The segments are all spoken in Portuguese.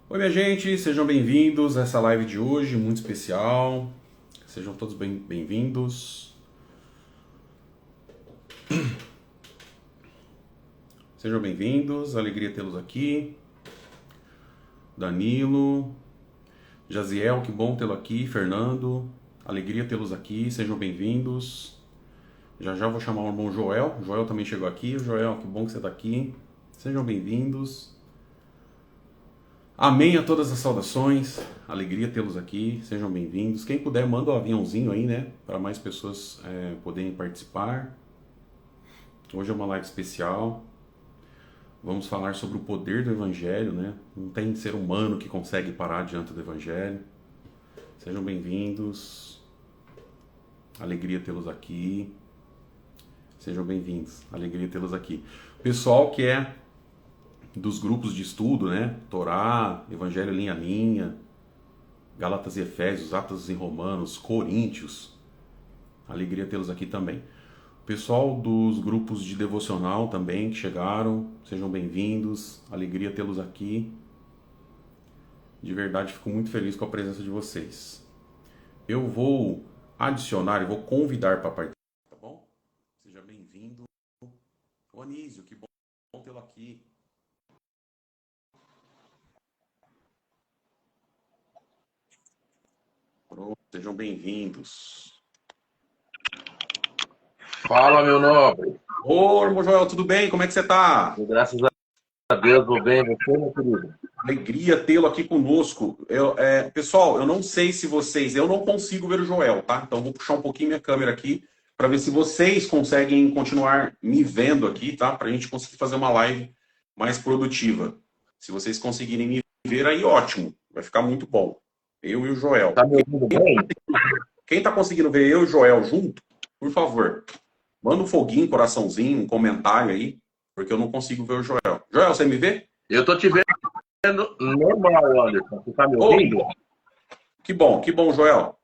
Oi, minha gente, sejam bem-vindos a essa live de hoje, muito especial. Sejam todos bem-vindos. Sejam bem-vindos, alegria tê-los aqui. Danilo, Jaziel, que bom tê-lo aqui. Fernando, alegria tê-los aqui, sejam bem-vindos. Já já vou chamar o irmão Joel. Joel também chegou aqui. Joel, que bom que você está aqui. Sejam bem-vindos. Amém a todas as saudações, alegria tê-los aqui, sejam bem-vindos. Quem puder, manda o aviãozinho aí, né, para mais pessoas poderem participar. Hoje é uma live especial, vamos falar sobre o poder do Evangelho, né? Não tem ser humano que consegue parar diante do Evangelho. Sejam bem-vindos, alegria tê-los aqui. Sejam bem-vindos, alegria tê-los aqui. Pessoal que é dos grupos de estudo, né? Torá, Evangelho linha a linha, Gálatas e Efésios, Atos e Romanos, Coríntios. Alegria tê-los aqui também. Pessoal dos grupos de devocional também que chegaram, sejam bem-vindos. Alegria tê-los aqui. De verdade, fico muito feliz com a presença de vocês. Eu vou adicionar e vou convidar para participar, tá bom? Seja bem-vindo. Ô Anísio, que bom tê-lo aqui. Pronto, sejam bem-vindos. Fala, meu nobre. Ô, irmão Joel, tudo bem? Como é que você tá? Graças a Deus, vou bem. Você, meu querido? Alegria tê-lo aqui conosco. Pessoal, eu não sei se vocês... Eu não consigo ver o Joel, tá? Então vou puxar um pouquinho minha câmera aqui para ver se vocês conseguem continuar me vendo aqui, tá? Para a gente conseguir fazer uma live mais produtiva. Se vocês conseguirem me ver, aí ótimo. Vai ficar muito bom. Eu e o Joel. Tá me ouvindo bem? Quem tá conseguindo ver eu e o Joel junto, por favor, manda um foguinho, coraçãozinho, um comentário aí, porque eu não consigo ver o Joel. Joel, você me vê? Eu tô te vendo normal, Anderson. Você tá me Oh, ouvindo? que bom, Joel.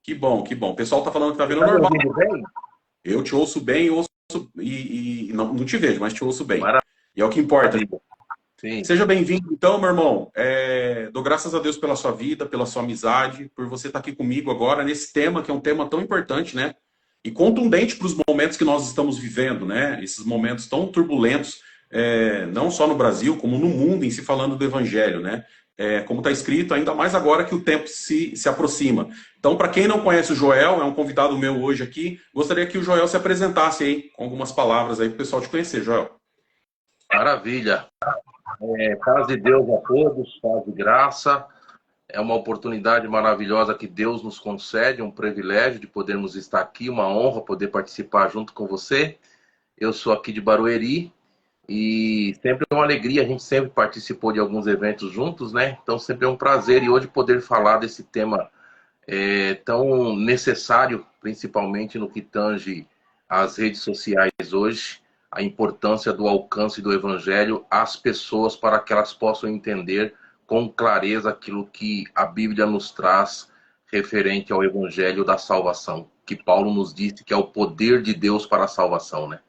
Que bom, que bom. O pessoal tá falando que tá Você vendo tá me normal. ouvindo bem? Eu te ouço bem, ouço e não te vejo, mas te ouço bem. Maravilha. E é o que importa. Sim. Seja bem-vindo, então, meu irmão. Dou graças a Deus pela sua vida, pela sua amizade, por você estar aqui comigo agora nesse tema, que é um tema tão importante, né? E contundente para os momentos que nós estamos vivendo, né? Esses momentos tão turbulentos, não só no Brasil, como no mundo em se falando do Evangelho, né? Como está escrito, ainda mais agora que o tempo se aproxima. Então, para quem não conhece o Joel, é um convidado meu hoje aqui, gostaria que o Joel se apresentasse aí, com algumas palavras aí para o pessoal te conhecer, Joel. Maravilha. Paz de Deus a todos, paz e graça. É uma oportunidade maravilhosa que Deus nos concede, um privilégio de podermos estar aqui, uma honra poder participar junto com você. Eu sou aqui de Barueri. E sempre é uma alegria, a gente sempre participou de alguns eventos juntos, né? Então sempre é um prazer e hoje poder falar desse tema tão necessário, principalmente no que tange às redes sociais hoje, a importância do alcance do Evangelho às pessoas para que elas possam entender com clareza aquilo que a Bíblia nos traz referente ao Evangelho da salvação, que Paulo nos disse que é o poder de Deus para a salvação, né?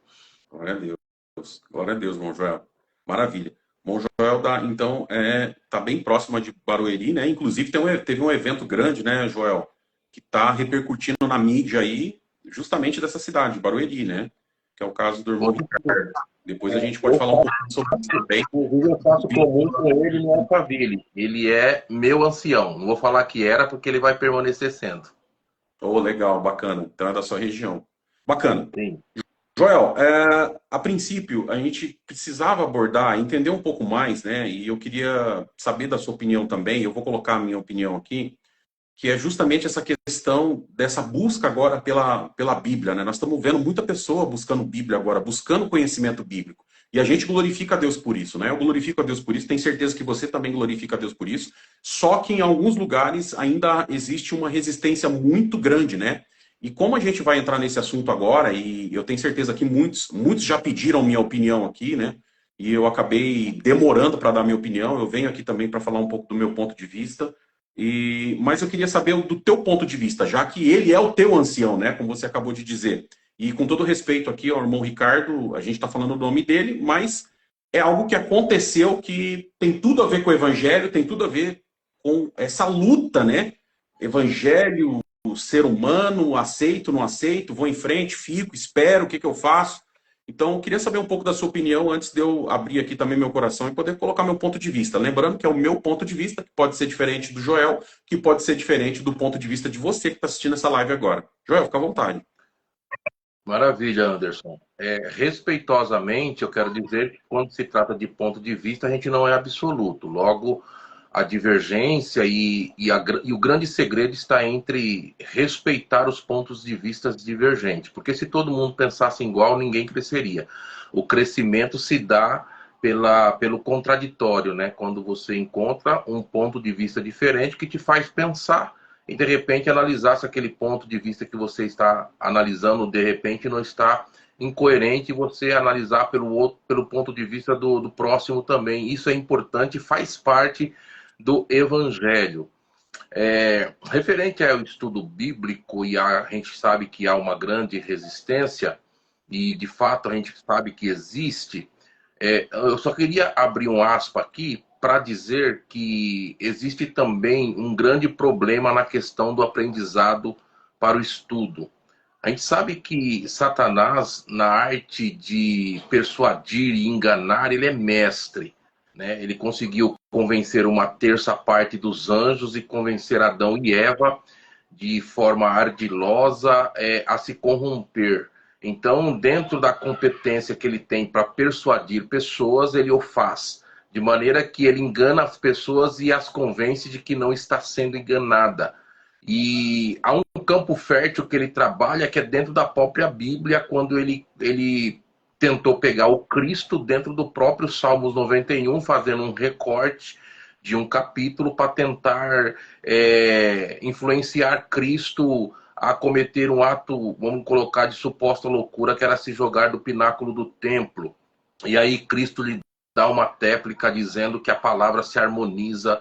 Glória a Deus. Glória a Deus, irmão Joel. Maravilha. Irmão Joel, então, tá bem próximo de Barueri, né? Inclusive, teve um evento grande, né, Joel? Que está repercutindo na mídia aí, justamente dessa cidade, Barueri, né? Que é o caso do irmão Ricardo. Depois a gente pode falar um pouco sobre isso também. Inclusive, eu faço comum com ele no Alphaville. Ele é meu ancião. Não vou falar que era, porque ele vai permanecer sendo. Oh, legal, bacana. Então é da sua região. Bacana. Sim. Joel, a princípio, a gente precisava abordar, entender um pouco mais, né? E eu queria saber da sua opinião também. Eu vou colocar a minha opinião aqui, que é justamente essa questão dessa busca agora pela Bíblia, né? Nós estamos vendo muita pessoa buscando Bíblia agora, buscando conhecimento bíblico. E a gente glorifica a Deus por isso, né? Eu glorifico a Deus por isso, tenho certeza que você também glorifica a Deus por isso. Só que em alguns lugares ainda existe uma resistência muito grande, né? E como a gente vai entrar nesse assunto agora, e eu tenho certeza que muitos já pediram minha opinião aqui, né? E eu acabei demorando para dar minha opinião. Eu venho aqui também para falar um pouco do meu ponto de vista. Mas eu queria saber do teu ponto de vista, já que ele é o teu ancião, né? Como você acabou de dizer. E com todo respeito aqui ao irmão Ricardo, a gente está falando o nome dele, mas é algo que aconteceu que tem tudo a ver com o evangelho, tem tudo a ver com essa luta, né? Evangelho, o ser humano, aceito, não aceito, vou em frente, fico, espero, o que eu faço? Então, eu queria saber um pouco da sua opinião antes de eu abrir aqui também meu coração e poder colocar meu ponto de vista. Lembrando que é o meu ponto de vista, que pode ser diferente do Joel, que pode ser diferente do ponto de vista de você que está assistindo essa live agora. Joel, fica à vontade. Maravilha, Anderson. Respeitosamente, eu quero dizer que quando se trata de ponto de vista, a gente não é absoluto. Logo, a divergência e o grande segredo está entre respeitar os pontos de vista divergentes. Porque se todo mundo pensasse igual, ninguém cresceria. O crescimento se dá pelo contraditório, né? Quando você encontra um ponto de vista diferente que te faz pensar e de repente analisar se aquele ponto de vista que você está analisando de repente não está incoerente e você analisar pelo ponto de vista do próximo também. Isso é importante, faz parte do evangelho. Referente ao estudo bíblico, e a gente sabe que há uma grande resistência, e de fato a gente sabe que existe, eu só queria abrir um aspa aqui para dizer que existe também um grande problema na questão do aprendizado para o estudo. A gente sabe que Satanás, na arte de persuadir e enganar, ele é mestre, né? Ele conseguiu convencer uma terça parte dos anjos e convencer Adão e Eva de forma ardilosa a se corromper. Então, dentro da competência que ele tem para persuadir pessoas, ele o faz. De maneira que ele engana as pessoas e as convence de que não está sendo enganada. E há um campo fértil que ele trabalha, que é dentro da própria Bíblia, quando ele tentou pegar o Cristo dentro do próprio Salmos 91, fazendo um recorte de um capítulo para tentar influenciar Cristo a cometer um ato, vamos colocar, de suposta loucura, que era se jogar do pináculo do templo. E aí Cristo lhe dá uma téplica dizendo que a palavra se harmoniza,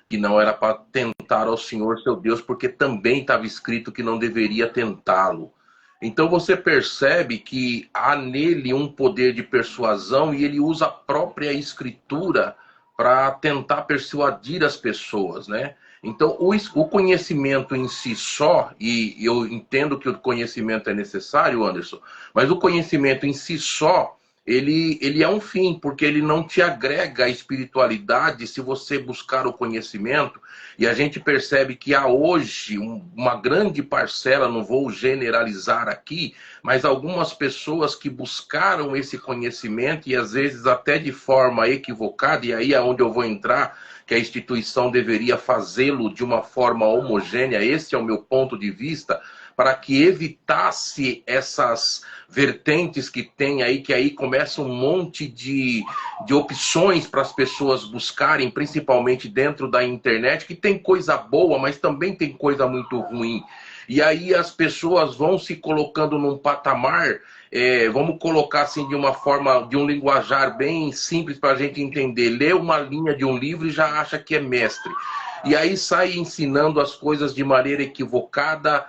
que não era para tentar ao Senhor seu Deus, porque também estava escrito que não deveria tentá-lo. Então você percebe que há nele um poder de persuasão e ele usa a própria escritura para tentar persuadir as pessoas, né? Então o conhecimento em si só, e eu entendo que o conhecimento é necessário, Anderson, mas o conhecimento em si só, ele é um fim, porque ele não te agrega a espiritualidade se você buscar o conhecimento. E a gente percebe que há hoje uma grande parcela, não vou generalizar aqui, mas algumas pessoas que buscaram esse conhecimento e às vezes até de forma equivocada, e aí é onde eu vou entrar, que a instituição deveria fazê-lo de uma forma homogênea. Esse é o meu ponto de vista, para que evitasse essas vertentes que tem aí, que aí começa um monte de opções para as pessoas buscarem, principalmente dentro da internet, que tem coisa boa, mas também tem coisa muito ruim. E aí as pessoas vão se colocando num patamar, vamos colocar assim de uma forma, de um linguajar bem simples para a gente entender. Lê uma linha de um livro e já acha que é mestre. E aí sai ensinando as coisas de maneira equivocada,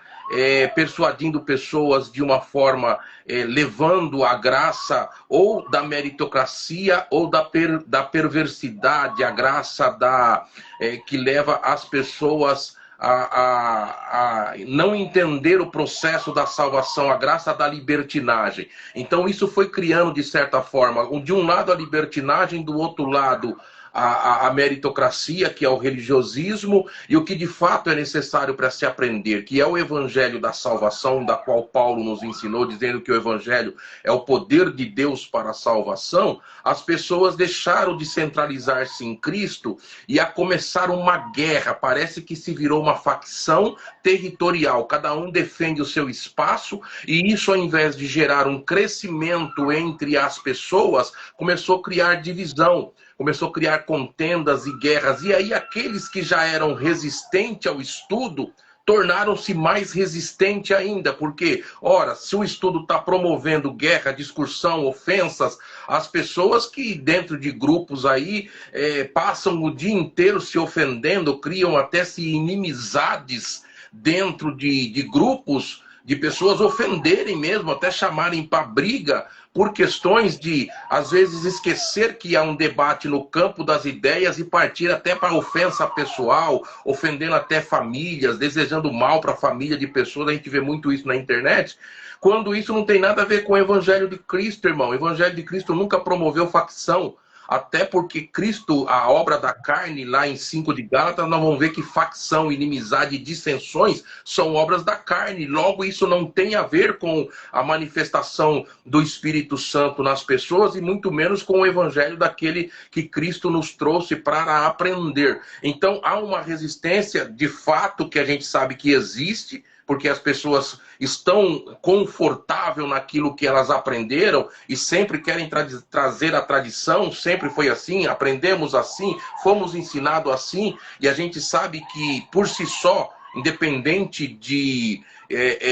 persuadindo pessoas de uma forma, levando a graça ou da meritocracia ou da perversidade, a graça que leva as pessoas a não entender o processo da salvação, a graça da libertinagem. Então isso foi criando de certa forma, de um lado a libertinagem, do outro lado a meritocracia, que é o religiosismo, e o que de fato é necessário para se aprender, que é o evangelho da salvação, da qual Paulo nos ensinou, dizendo que o evangelho é o poder de Deus para a salvação. As pessoas deixaram de centralizar-se em Cristo e a começar uma guerra. Parece que se virou uma facção territorial, cada um defende o seu espaço, e isso, ao invés de gerar um crescimento entre as pessoas, começou a criar divisão, começou a criar contendas e guerras. E aí aqueles que já eram resistentes ao estudo tornaram-se mais resistentes ainda, porque, ora, se o estudo está promovendo guerra, discussão, ofensas, as pessoas que dentro de grupos aí passam o dia inteiro se ofendendo, criam até se inimizades dentro de grupos, de pessoas ofenderem mesmo, até chamarem para briga, por questões de, às vezes, esquecer que há um debate no campo das ideias e partir até para ofensa pessoal, ofendendo até famílias, desejando mal para a família de pessoas. A gente vê muito isso na internet, quando isso não tem nada a ver com o Evangelho de Cristo, irmão. O Evangelho de Cristo nunca promoveu facção. Até porque Cristo, a obra da carne, lá em 5 de Gálatas, nós vamos ver que facção, inimizade e dissensões são obras da carne. Logo, isso não tem a ver com a manifestação do Espírito Santo nas pessoas e muito menos com o evangelho daquele que Cristo nos trouxe para aprender. Então, há uma resistência, de fato, que a gente sabe que existe, porque as pessoas estão confortáveis naquilo que elas aprenderam e sempre querem trazer a tradição, sempre foi assim, aprendemos assim, fomos ensinados assim, e a gente sabe que, por si só, independente de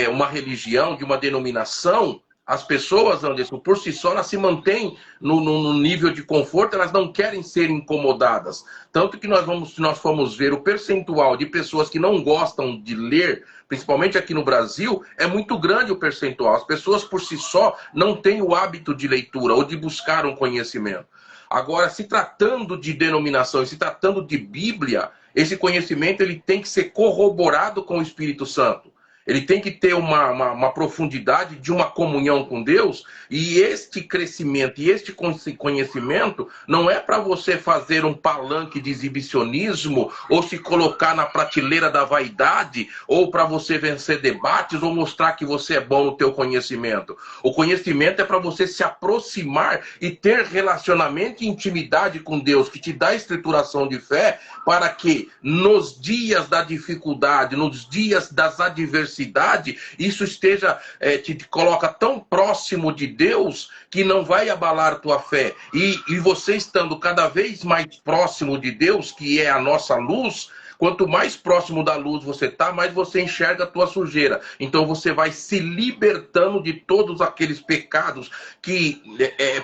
uma religião, de uma denominação, as pessoas, Anderson, por si só, elas se mantêm no nível de conforto, elas não querem ser incomodadas. Tanto que se nós formos ver o percentual de pessoas que não gostam de ler, principalmente aqui no Brasil, é muito grande o percentual. As pessoas, por si só, não têm o hábito de leitura ou de buscar um conhecimento. Agora, se tratando de denominação e se tratando de Bíblia, esse conhecimento ele tem que ser corroborado com o Espírito Santo. Ele tem que ter uma profundidade de uma comunhão com Deus, e este crescimento e este conhecimento não é para você fazer um palanque de exibicionismo, ou se colocar na prateleira da vaidade, ou para você vencer debates, ou mostrar que você é bom no teu conhecimento. O conhecimento é para você se aproximar e ter relacionamento e intimidade com Deus, que te dá escrituração de fé, para que nos dias da dificuldade, nos dias das adversidades, isso esteja, te coloca tão próximo de Deus que não vai abalar tua fé. E você estando cada vez mais próximo de Deus, que é a nossa luz, quanto mais próximo da luz você está, mais você enxerga a tua sujeira. Então você vai se libertando de todos aqueles pecados que,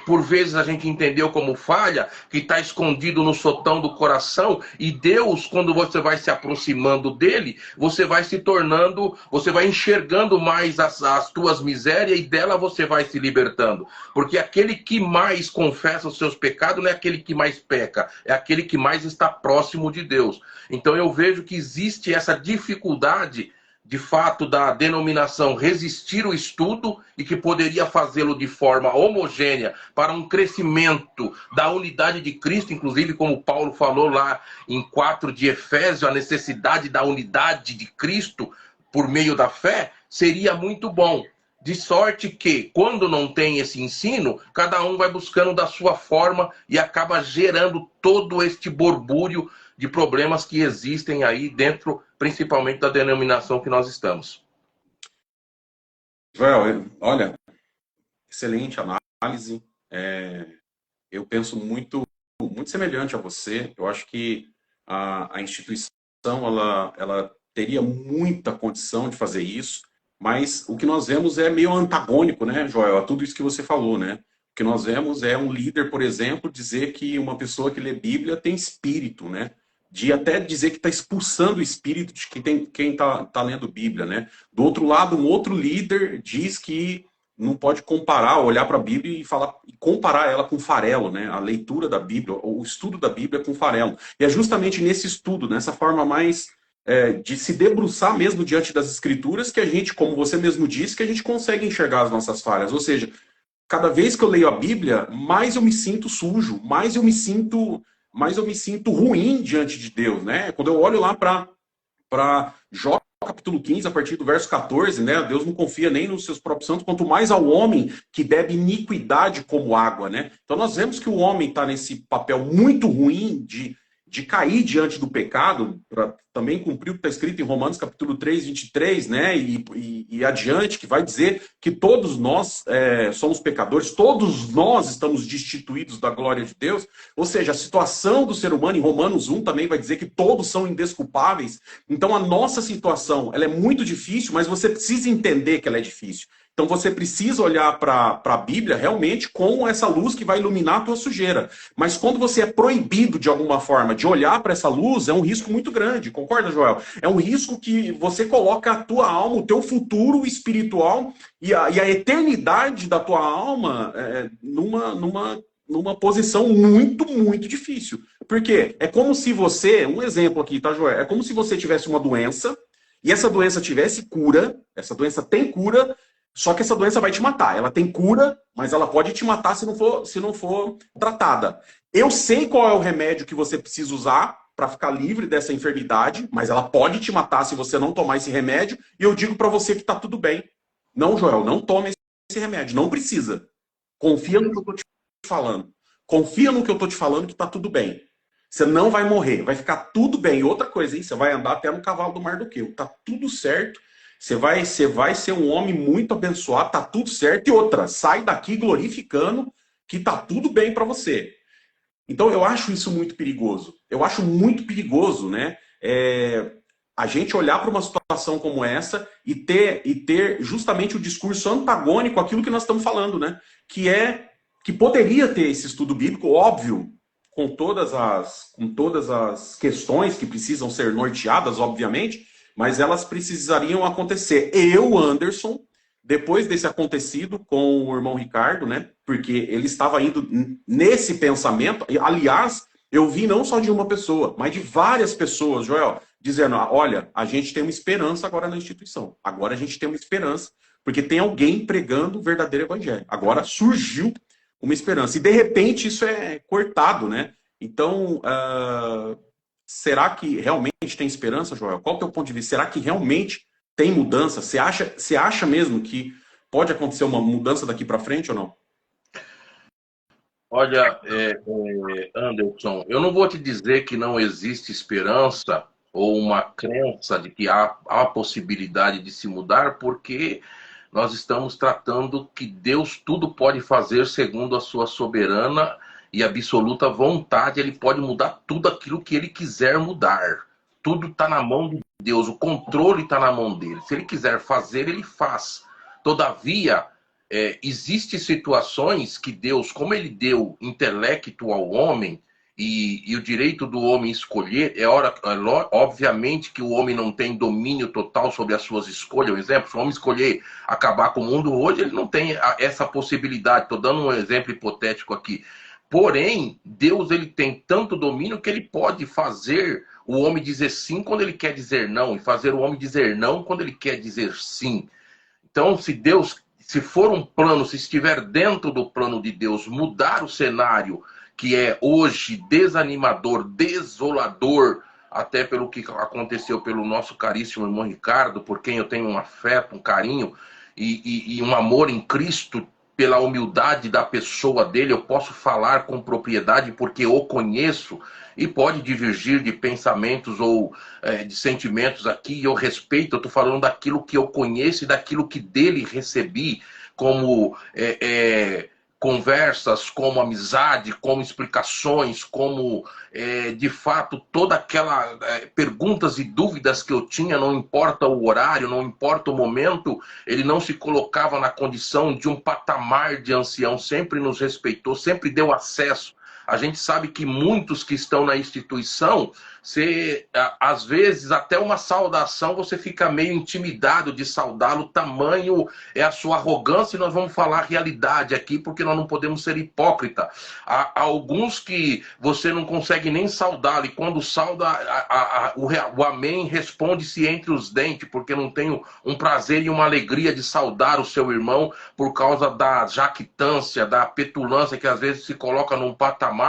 por vezes, a gente entendeu como falha, que está escondido no sotão do coração. E Deus, quando você vai se aproximando dele, você vai se tornando, você vai enxergando mais as tuas misérias e dela você vai se libertando. Porque aquele que mais confessa os seus pecados não é aquele que mais peca, é aquele que mais está próximo de Deus. Então eu vejo que existe essa dificuldade, de fato, da denominação resistir ao estudo e que poderia fazê-lo de forma homogênea para um crescimento da unidade de Cristo, inclusive como Paulo falou lá em 4 de Efésios, a necessidade da unidade de Cristo por meio da fé, seria muito bom. De sorte que, quando não tem esse ensino, cada um vai buscando da sua forma e acaba gerando todo este borbúrio de problemas que existem aí dentro, principalmente da denominação que nós estamos. Joel, olha, excelente análise. Eu penso muito semelhante a você. Eu acho que a instituição ela teria muita condição de fazer isso, mas o que nós vemos é meio antagônico, né, Joel, a tudo isso que você falou, né? O que nós vemos é um líder, por exemplo, dizer que uma pessoa que lê Bíblia tem espírito, né? De até dizer que está expulsando o espírito de quem está lendo Bíblia, né? Do outro lado, um outro líder diz que não pode comparar, olhar para a Bíblia e comparar ela com farelo, né? A leitura da Bíblia, o estudo da Bíblia com farelo. E é justamente nesse estudo, nessa forma mais de se debruçar mesmo diante das Escrituras, que a gente, como você mesmo disse, que a gente consegue enxergar as nossas falhas. Ou seja, cada vez que eu leio a Bíblia, mais eu me sinto sujo, mais eu me sinto ruim diante de Deus, né? Quando eu olho lá para Jó capítulo 15, a partir do verso 14, né? Deus não confia nem nos seus próprios santos, quanto mais ao homem que bebe iniquidade como água, né? Então nós vemos que o homem está nesse papel muito ruim de cair diante do pecado, para também cumprir o que está escrito em Romanos capítulo 3, 23, né? E adiante, que vai dizer que todos nós somos pecadores, todos nós estamos destituídos da glória de Deus. Ou seja, a situação do ser humano, em Romanos 1 também vai dizer que todos são indesculpáveis. Então a nossa situação ela é muito difícil, mas você precisa entender que ela é difícil. Então você precisa olhar para a Bíblia realmente com essa luz que vai iluminar a tua sujeira. Mas quando você é proibido de alguma forma de olhar para essa luz, é um risco muito grande, concorda, Joel? É um risco que você coloca a tua alma, o teu futuro espiritual e a eternidade da tua alma numa posição muito, muito difícil. Por quê? É como se você, um exemplo aqui, tá, Joel? É como se você tivesse uma doença e essa doença tivesse cura, essa doença tem cura, só que essa doença vai te matar. Ela tem cura, mas ela pode te matar se não for tratada. Eu sei qual é o remédio que você precisa usar para ficar livre dessa enfermidade, mas ela pode te matar se você não tomar esse remédio. E eu digo para você que está tudo bem. Não, Joel, não tome esse remédio. Não precisa. Confia no que eu estou te falando. Confia no que eu estou te falando que está tudo bem. Você não vai morrer. Vai ficar tudo bem. E outra coisa, hein? Você vai andar até no cavalo do Mardoqueu. Tá tudo certo. Você vai ser um homem muito abençoado, tá tudo certo. E outra, sai daqui glorificando que tá tudo bem para você. Então eu acho isso muito perigoso. Eu acho muito perigoso, né? A gente olhar para uma situação como essa e ter justamente o discurso antagônico àquilo que nós estamos falando, né? Que poderia ter esse estudo bíblico, óbvio, com todas as questões que precisam ser norteadas, obviamente, mas elas precisariam acontecer. Eu, Anderson, depois desse acontecido com o irmão Ricardo, né? Porque ele estava indo nesse pensamento. Aliás, eu vi não só de uma pessoa, mas de várias pessoas, Joel, dizendo: olha, a gente tem uma esperança agora na instituição. Agora a gente tem uma esperança, porque tem alguém pregando o verdadeiro evangelho. Agora surgiu uma esperança. E de repente isso é cortado, né? Então, será que realmente tem esperança, Joel? Qual é o teu ponto de vista? Será que realmente tem mudança? Você acha mesmo que pode acontecer uma mudança daqui para frente ou não? Olha, Anderson, eu não vou te dizer que não existe esperança ou uma crença de que há possibilidade de se mudar, porque nós estamos tratando que Deus tudo pode fazer segundo a sua soberana e absoluta vontade. Ele pode mudar tudo aquilo que ele quiser mudar. Tudo está na mão de Deus, o controle está na mão dele. Se ele quiser fazer, ele faz. Todavia, existem situações que Deus, como ele deu intelecto ao homem e o direito do homem escolher, obviamente que o homem não tem domínio total sobre as suas escolhas. Um exemplo, se o homem escolher acabar com o mundo hoje, ele não tem essa possibilidade. Estou dando um exemplo hipotético aqui. Porém, Deus ele tem tanto domínio que ele pode fazer o homem dizer sim quando ele quer dizer não, e fazer o homem dizer não quando ele quer dizer sim. Então, se for um plano, se estiver dentro do plano de Deus, mudar o cenário que é hoje desanimador, desolador, até pelo que aconteceu pelo nosso caríssimo irmão Ricardo, por quem eu tenho um afeto, um carinho e um amor em Cristo, pela humildade da pessoa dele, eu posso falar com propriedade porque o conheço, e pode divergir de pensamentos ou de sentimentos aqui, eu respeito, eu estou falando daquilo que eu conheço e daquilo que dele recebi, como conversas, como amizade, como explicações, como de fato toda aquela perguntas e dúvidas que eu tinha, não importa o horário, não importa o momento, ele não se colocava na condição de um patamar de ancião, sempre nos respeitou, sempre deu acesso. A gente sabe que muitos que estão na instituição, às vezes até uma saudação você fica meio intimidado de saudá-lo, tamanho é a sua arrogância, e nós vamos falar a realidade aqui, porque nós não podemos ser hipócrita. Há alguns que você não consegue nem saudá-lo, e quando sauda, o amém responde-se entre os dentes, porque não tem um prazer e uma alegria de saudar o seu irmão por causa da jactância, da petulância que às vezes se coloca num patamar.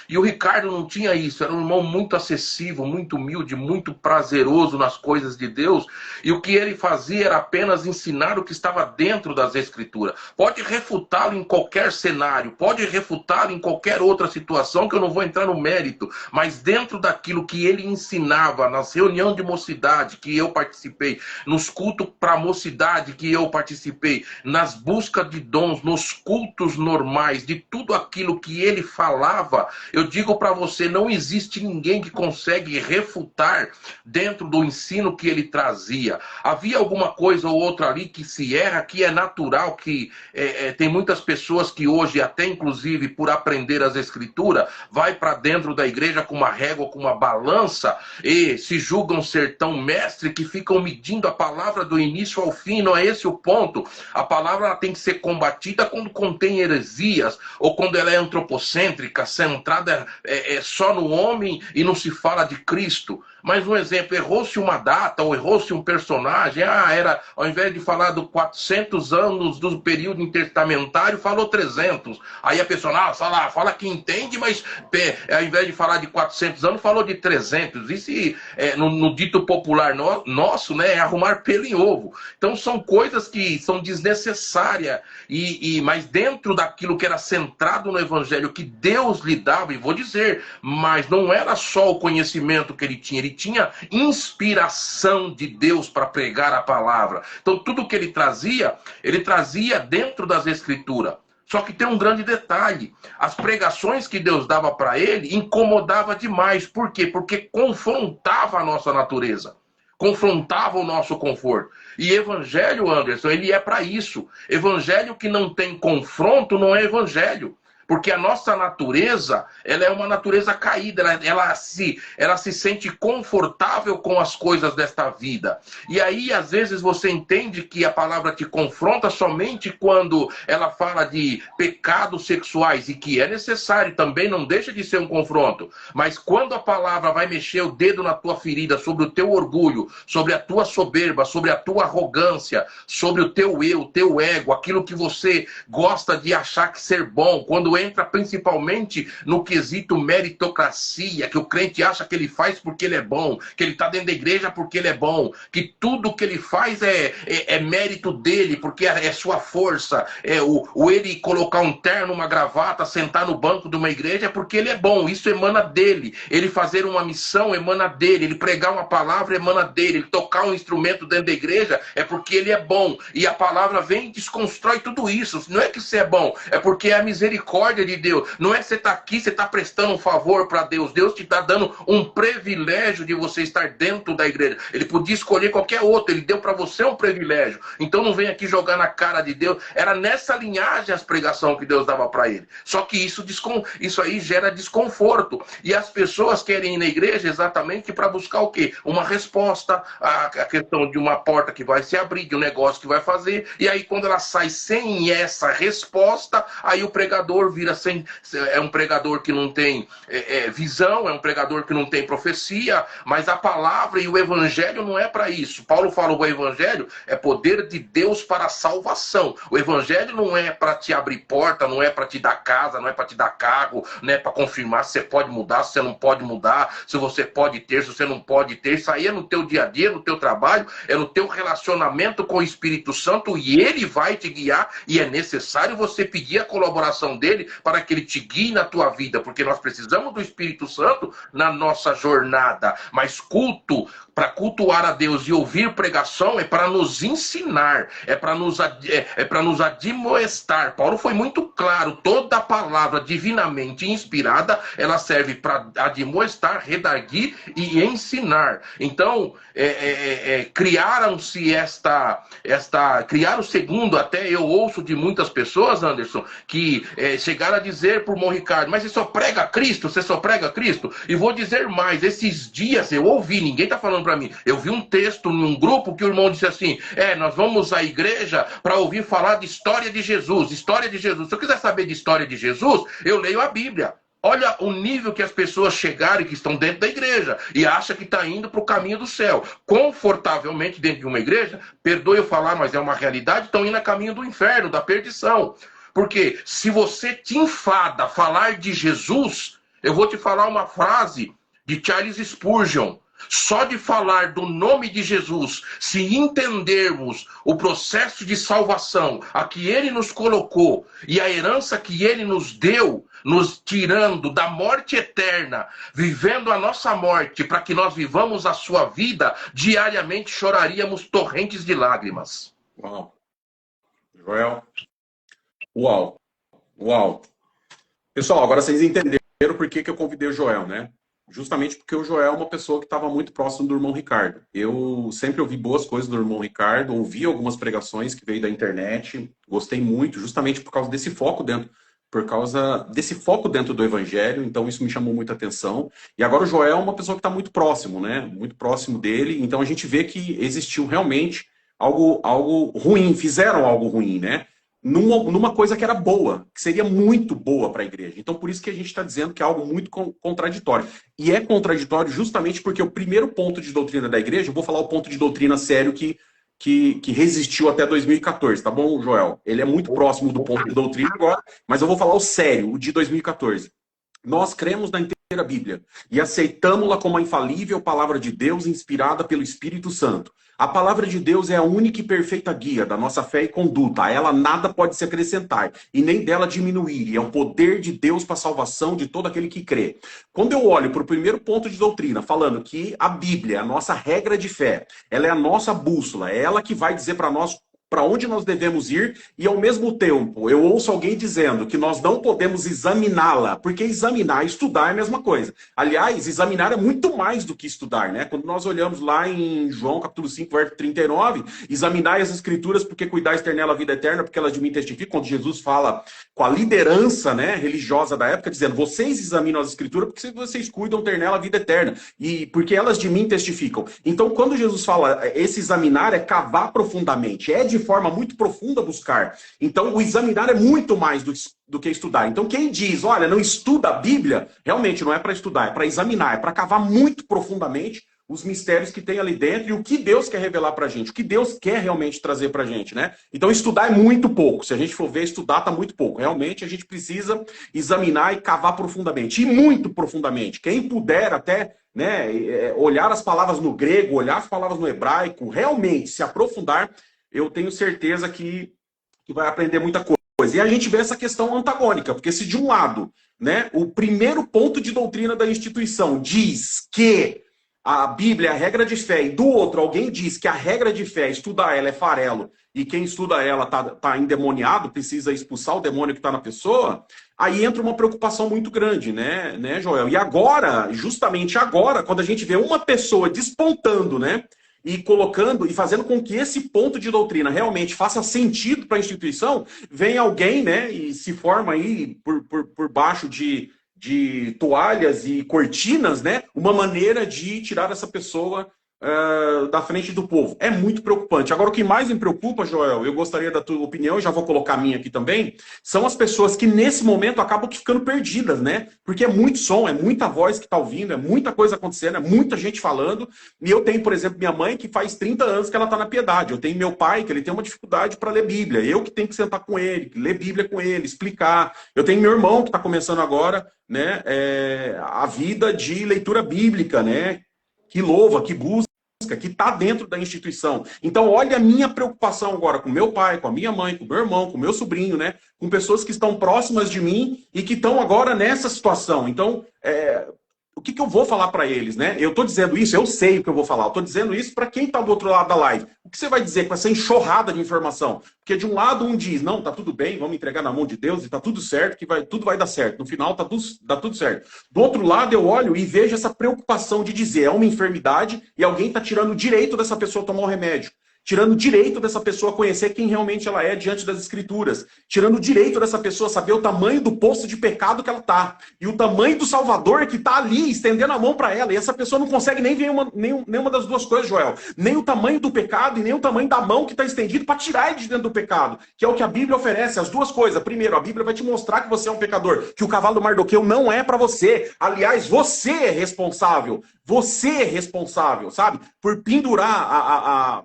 E o Ricardo não tinha isso, era um irmão muito acessível, muito humilde, muito prazeroso nas coisas de Deus, e o que ele fazia era apenas ensinar o que estava dentro das Escrituras. Pode refutá-lo em qualquer cenário, pode refutá-lo em qualquer outra situação, que eu não vou entrar no mérito, mas dentro daquilo que ele ensinava nas reuniões de mocidade que eu participei, nos cultos para a mocidade que eu participei, nas buscas de dons, nos cultos normais, de tudo aquilo que ele falava, falava, eu digo para você, não existe ninguém que consegue refutar dentro do ensino que ele trazia. Havia alguma coisa ou outra ali que se erra, que é natural, que tem muitas pessoas que hoje, até inclusive por aprender as escrituras, vai para dentro da igreja com uma régua, com uma balança, e se julgam ser tão mestre que ficam medindo a palavra do início ao fim. Não é esse o ponto. A palavra ela tem que ser combatida quando contém heresias, ou quando ela é antropocêntrica, centrada só no homem e não se fala de Cristo. Mas um exemplo, errou-se uma data ou errou-se um personagem, era, ao invés de falar dos 400 anos do período intertestamentário, falou 300. Aí a pessoa, fala que entende, mas ao invés de falar de 400 anos, falou de 300. Isso no dito popular nosso, né, é arrumar pelo em ovo. Então são coisas que são desnecessárias, mas dentro daquilo que era centrado no evangelho, que Deus lhe dava, e vou dizer, mas não era só o conhecimento que ele tinha inspiração de Deus para pregar a palavra. Então tudo que ele trazia dentro das escrituras. Só que tem um grande detalhe, as pregações que Deus dava para ele incomodava demais. Por quê? Porque confrontava a nossa natureza, confrontava o nosso conforto. E evangelho, Anderson, ele é para isso. Evangelho que não tem confronto não é evangelho. Porque a nossa natureza, ela é uma natureza caída, ela se sente confortável com as coisas desta vida. E aí, às vezes, você entende que a palavra te confronta somente quando ela fala de pecados sexuais, e que é necessário, também não deixa de ser um confronto. Mas quando a palavra vai mexer o dedo na tua ferida, sobre o teu orgulho, sobre a tua soberba, sobre a tua arrogância, sobre o teu eu, o teu ego, aquilo que você gosta de achar que ser bom, quando entra principalmente no quesito meritocracia, que o crente acha que ele faz porque ele é bom, que ele está dentro da igreja porque ele é bom, que tudo que ele faz é mérito dele, porque é sua força, ele colocar um terno, uma gravata, sentar no banco de uma igreja é porque ele é bom, isso emana dele. Ele fazer uma missão emana dele, ele pregar uma palavra emana dele, ele tocar um instrumento dentro da igreja é porque ele é bom. E a palavra vem e desconstrói tudo isso. Não é que você é bom, é porque é a misericórdia de Deus. Não é que você está aqui, você está prestando um favor para Deus. Deus te está dando um privilégio de você estar dentro da igreja. Ele podia escolher qualquer outro, ele deu para você um privilégio. Então não vem aqui jogar na cara de Deus. Era nessa linhagem as pregações que Deus dava para ele. Só que isso aí gera desconforto. E as pessoas querem ir na igreja exatamente para buscar o quê? Uma resposta à questão de uma porta que vai se abrir, de um negócio que vai fazer. E aí quando ela sai sem essa resposta, aí o pregador é um pregador que não tem visão, é um pregador que não tem profecia, mas a palavra e o evangelho não é para isso. Paulo fala, o evangelho é poder de Deus para a salvação. O evangelho não é para te abrir porta, não é para te dar casa, não é para te dar carro, não é para confirmar se você pode mudar, se você não pode mudar, se você pode ter, se você não pode ter. Isso aí é no teu dia a dia, no teu trabalho, é no teu relacionamento com o Espírito Santo, e ele vai te guiar, e é necessário você pedir a colaboração dele para que ele te guie na tua vida, porque nós precisamos do Espírito Santo na nossa jornada. Mas para cultuar a Deus e ouvir pregação é para nos ensinar, é para nos admoestar. Paulo foi muito claro, toda a palavra divinamente inspirada, ela serve para admoestar, redarguir e ensinar. Então, criaram-se criaram segundo, até eu ouço de muitas pessoas, Anderson, que chegaram a dizer por Mon Ricardo, mas você só prega Cristo, você só prega Cristo. E vou dizer mais, esses dias eu ouvi, ninguém está falando para mim, eu vi um texto num grupo que o irmão disse assim, nós vamos à igreja para ouvir falar de história de Jesus, história de Jesus. Se eu quiser saber de história de Jesus, eu leio a Bíblia. Olha o nível que as pessoas chegaram e que estão dentro da igreja e acham que está indo para o caminho do céu. Confortavelmente dentro de uma igreja, perdoe eu falar, mas é uma realidade, estão indo a caminho do inferno, da perdição. Porque se você te enfada a falar de Jesus, eu vou te falar uma frase de Charles Spurgeon. Só de falar do nome de Jesus, se entendermos o processo de salvação a que ele nos colocou e a herança que ele nos deu, nos tirando da morte eterna, vivendo a nossa morte para que nós vivamos a sua vida, diariamente choraríamos torrentes de lágrimas. Uau. Joel. Uau. Uau. Pessoal, agora vocês entenderam por que eu convidei o Joel, né? Justamente porque o Joel é uma pessoa que estava muito próximo do irmão Ricardo. Eu sempre ouvi boas coisas do irmão Ricardo, ouvi algumas pregações que veio da internet, gostei muito, justamente por causa desse foco dentro do evangelho, então isso me chamou muita atenção. E agora o Joel é uma pessoa que está muito próximo, né? Muito próximo dele, então a gente vê que existiu realmente algo ruim, fizeram algo ruim, né? Numa coisa que era boa, que seria muito boa para a igreja. Então, por isso que a gente está dizendo que é algo muito contraditório. E é contraditório justamente porque o primeiro ponto de doutrina da igreja, eu vou falar o ponto de doutrina sério que resistiu até 2014, tá bom, Joel? Ele é muito próximo do ponto de doutrina agora, mas eu vou falar o sério, o de 2014. Nós cremos na inteira Bíblia e aceitamos-la como a infalível palavra de Deus inspirada pelo Espírito Santo. A palavra de Deus é a única e perfeita guia da nossa fé e conduta. A ela nada pode se acrescentar e nem dela diminuir. E é o poder de Deus para a salvação de todo aquele que crê. Quando eu olho para o primeiro ponto de doutrina, falando que a Bíblia é a nossa regra de fé, ela é a nossa bússola, é ela que vai dizer para nós para onde nós devemos ir, e ao mesmo tempo eu ouço alguém dizendo que nós não podemos examiná-la, porque examinar e estudar é a mesma coisa. Aliás, examinar é muito mais do que estudar, né? Quando nós olhamos lá em João capítulo 5, verso 39, examinar as escrituras porque cuidais ter nela a vida eterna, porque elas de mim testificam, quando Jesus fala com a liderança, né, religiosa da época, dizendo, vocês examinam as escrituras porque vocês cuidam ter nela a vida eterna, e porque elas de mim testificam. Então, quando Jesus fala esse examinar é cavar profundamente, é de forma muito profunda buscar. Então, o examinar é muito mais do que estudar. Então, quem diz, olha, não estuda a Bíblia, realmente não é para estudar, é para examinar, é para cavar muito profundamente os mistérios que tem ali dentro e o que Deus quer revelar pra gente, o que Deus quer realmente trazer pra gente, né? Então, estudar é muito pouco. Se a gente for ver, estudar tá muito pouco. Realmente, a gente precisa examinar e cavar profundamente. E muito profundamente. Quem puder até, né, olhar as palavras no grego, olhar as palavras no hebraico, realmente se aprofundar, eu tenho certeza que vai aprender muita coisa. E a gente vê essa questão antagônica, porque se de um lado, né, o primeiro ponto de doutrina da instituição diz que a Bíblia é a regra de fé, e do outro alguém diz que a regra de fé, estudar ela é farelo, e quem estuda ela tá endemoniado, precisa expulsar o demônio que está na pessoa, aí entra uma preocupação muito grande, né, Joel? E agora, justamente agora, quando a gente vê uma pessoa despontando, né, e colocando e fazendo com que esse ponto de doutrina realmente faça sentido para a instituição, vem alguém, né, e se forma aí por baixo de toalhas e cortinas, né, uma maneira de tirar essa pessoa da frente do povo. É muito preocupante. Agora, o que mais me preocupa, Joel, eu gostaria da tua opinião, já vou colocar a minha aqui também, são as pessoas que nesse momento acabam ficando perdidas, né? Porque é muito som, é muita voz que está ouvindo, é muita coisa acontecendo, é muita gente falando. E eu tenho, por exemplo, minha mãe que faz 30 anos que ela está na piedade. Eu tenho meu pai que ele tem uma dificuldade para ler Bíblia. Eu que tenho que sentar com ele, ler Bíblia com ele, explicar. Eu tenho meu irmão que está começando agora, né, a vida de leitura bíblica, né? Que louva, que busca, que está dentro da instituição. Então, olha a minha preocupação agora com meu pai, com a minha mãe, com o meu irmão, com o meu sobrinho, né? Com pessoas que estão próximas de mim e que estão agora nessa situação. Então, o que eu vou falar para eles, né? Eu estou dizendo isso, eu sei o que eu vou falar. Eu estou dizendo isso para quem está do outro lado da live. O que você vai dizer com essa enxurrada de informação? Porque de um lado um diz, não, tá tudo bem, vamos entregar na mão de Deus e tá tudo certo, que tudo vai dar certo. No final tá tudo certo. Do outro lado eu olho e vejo essa preocupação de dizer, é uma enfermidade e alguém está tirando o direito dessa pessoa tomar o remédio. Tirando o direito dessa pessoa conhecer quem realmente ela é diante das escrituras. Tirando o direito dessa pessoa saber o tamanho do poço de pecado que ela está. E o tamanho do Salvador que está ali, estendendo a mão para ela. E essa pessoa não consegue nem ver nenhuma das duas coisas, Joel. Nem o tamanho do pecado e nem o tamanho da mão que está estendido para tirar ele de dentro do pecado. Que é o que a Bíblia oferece, as duas coisas. Primeiro, a Bíblia vai te mostrar que você é um pecador. Que o cavalo do Mardoqueu não é para você. Aliás, você é responsável. Você é responsável, sabe? Por pendurar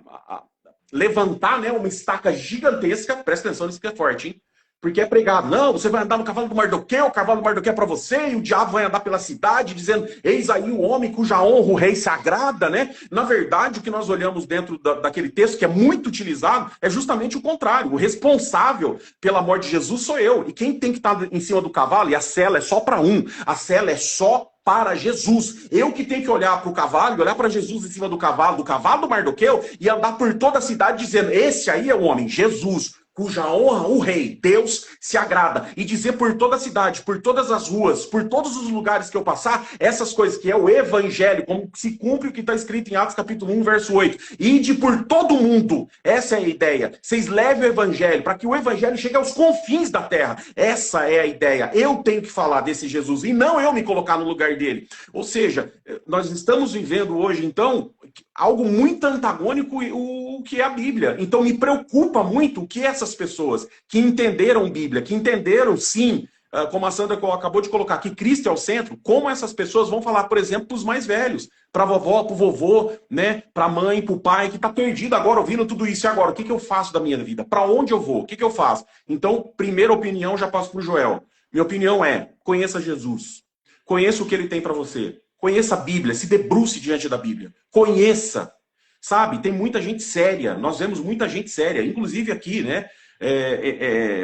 levantar, né, uma estaca gigantesca, presta atenção nisso que é forte, hein? Porque é pregado, não, você vai andar no cavalo do Mardoqueu, o cavalo do Mardoqueu é para você, e o diabo vai andar pela cidade dizendo, eis aí o homem cuja honra o rei se agrada, né? Na verdade, o que nós olhamos dentro daquele texto, que é muito utilizado, é justamente o contrário. O responsável pela morte de Jesus sou eu. E quem tem que estar em cima do cavalo, e a sela é só para um, a sela é só para Jesus. Eu que tenho que olhar para o cavalo, olhar para Jesus em cima do cavalo do Mardoqueu, e andar por toda a cidade dizendo, esse aí é o homem, Jesus, cuja honra o rei, Deus, se agrada, e dizer por toda a cidade, por todas as ruas, por todos os lugares que eu passar, essas coisas que é o evangelho, como se cumpre o que está escrito em Atos capítulo 1, verso 8. Ide por todo mundo. Essa é a ideia. Vocês levem o evangelho, para que o evangelho chegue aos confins da terra. Essa é a ideia. Eu tenho que falar desse Jesus, e não eu me colocar no lugar dele. Ou seja, nós estamos vivendo hoje, então, algo muito antagônico o que é a Bíblia. Então me preocupa muito o que essas pessoas que entenderam Bíblia, que entenderam sim, como a Sandra acabou de colocar, que Cristo é o centro, como essas pessoas vão falar, por exemplo, para os mais velhos, para a vovó, para o vovô, né, para a mãe, para o pai, que está perdido agora ouvindo tudo isso. E agora, o que eu faço da minha vida? Para onde eu vou? O que eu faço? Então, primeira opinião, já passo para o Joel. Minha opinião é, conheça Jesus. Conheça o que ele tem para você. Conheça a Bíblia, se debruce diante da Bíblia. Conheça. Sabe, tem muita gente séria, nós vemos muita gente séria, inclusive aqui, né,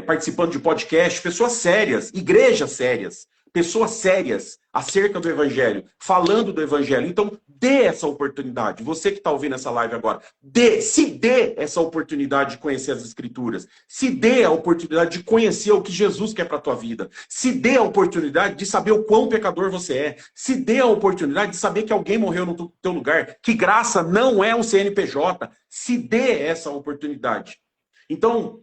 participando de podcast, pessoas sérias, igrejas sérias, pessoas sérias acerca do Evangelho, falando do Evangelho. Então, dê essa oportunidade. Você que está ouvindo essa live agora, se dê essa oportunidade de conhecer as Escrituras. Se dê a oportunidade de conhecer o que Jesus quer para a tua vida. Se dê a oportunidade de saber o quão pecador você é. Se dê a oportunidade de saber que alguém morreu no teu lugar. Que graça não é um CNPJ. Se dê essa oportunidade. Então,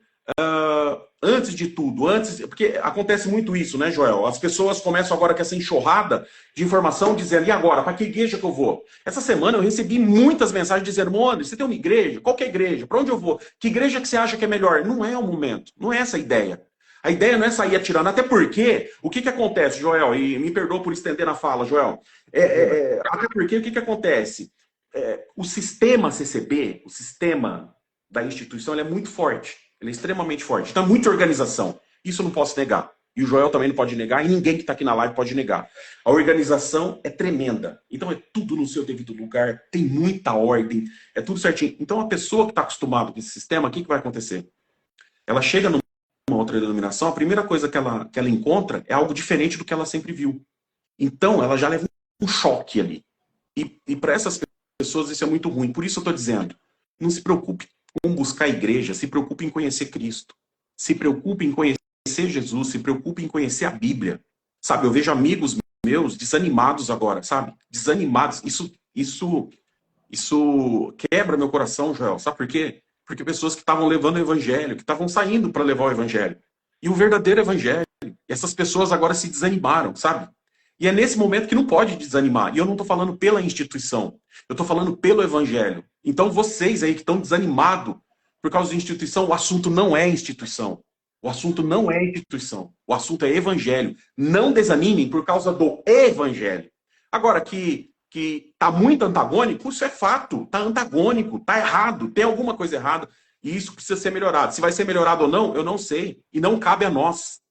antes de tudo, porque acontece muito isso, né, Joel? As pessoas começam agora com essa enxurrada de informação, dizendo, e agora, para que igreja que eu vou? Essa semana eu recebi muitas mensagens dizendo, Mônio, você tem uma igreja? Qual que é a igreja? Para onde eu vou? Que igreja que você acha que é melhor? Não é o momento, não é essa a ideia. A ideia não é sair atirando, até porque, o que acontece, Joel? E me perdoa por estender na fala, Joel. Até porque, o que acontece? O sistema CCB, o sistema da instituição, ele é muito forte. Ele é extremamente forte. Então, muita organização. Isso eu não posso negar. E o Joel também não pode negar, e ninguém que está aqui na live pode negar. A organização é tremenda. Então, é tudo no seu devido lugar, tem muita ordem, é tudo certinho. Então, a pessoa que está acostumada com esse sistema, o que vai acontecer? Ela chega numa outra denominação, a primeira coisa que ela encontra é algo diferente do que ela sempre viu. Então, ela já leva um choque ali. E para essas pessoas, isso é muito ruim. Por isso eu estou dizendo, não se preocupe com buscar a igreja, se preocupe em conhecer Cristo. Se preocupe em conhecer Jesus, se preocupe em conhecer a Bíblia. Sabe, eu vejo amigos meus desanimados agora, sabe? Desanimados. Isso quebra meu coração, Joel. Sabe por quê? Porque pessoas que estavam levando o evangelho, que estavam saindo para levar o evangelho. E o verdadeiro evangelho. Essas pessoas agora se desanimaram, sabe? E é nesse momento que não pode desanimar. E eu não estou falando pela instituição. Eu estou falando pelo evangelho. Então vocês aí que estão desanimados por causa da instituição, o assunto não é instituição. O assunto não é instituição. O assunto é evangelho. Não desanimem por causa do evangelho. Agora, que está muito antagônico, isso é fato. Está antagônico, está errado. Tem alguma coisa errada. E isso precisa ser melhorado. Se vai ser melhorado ou não, eu não sei. E não cabe a nós.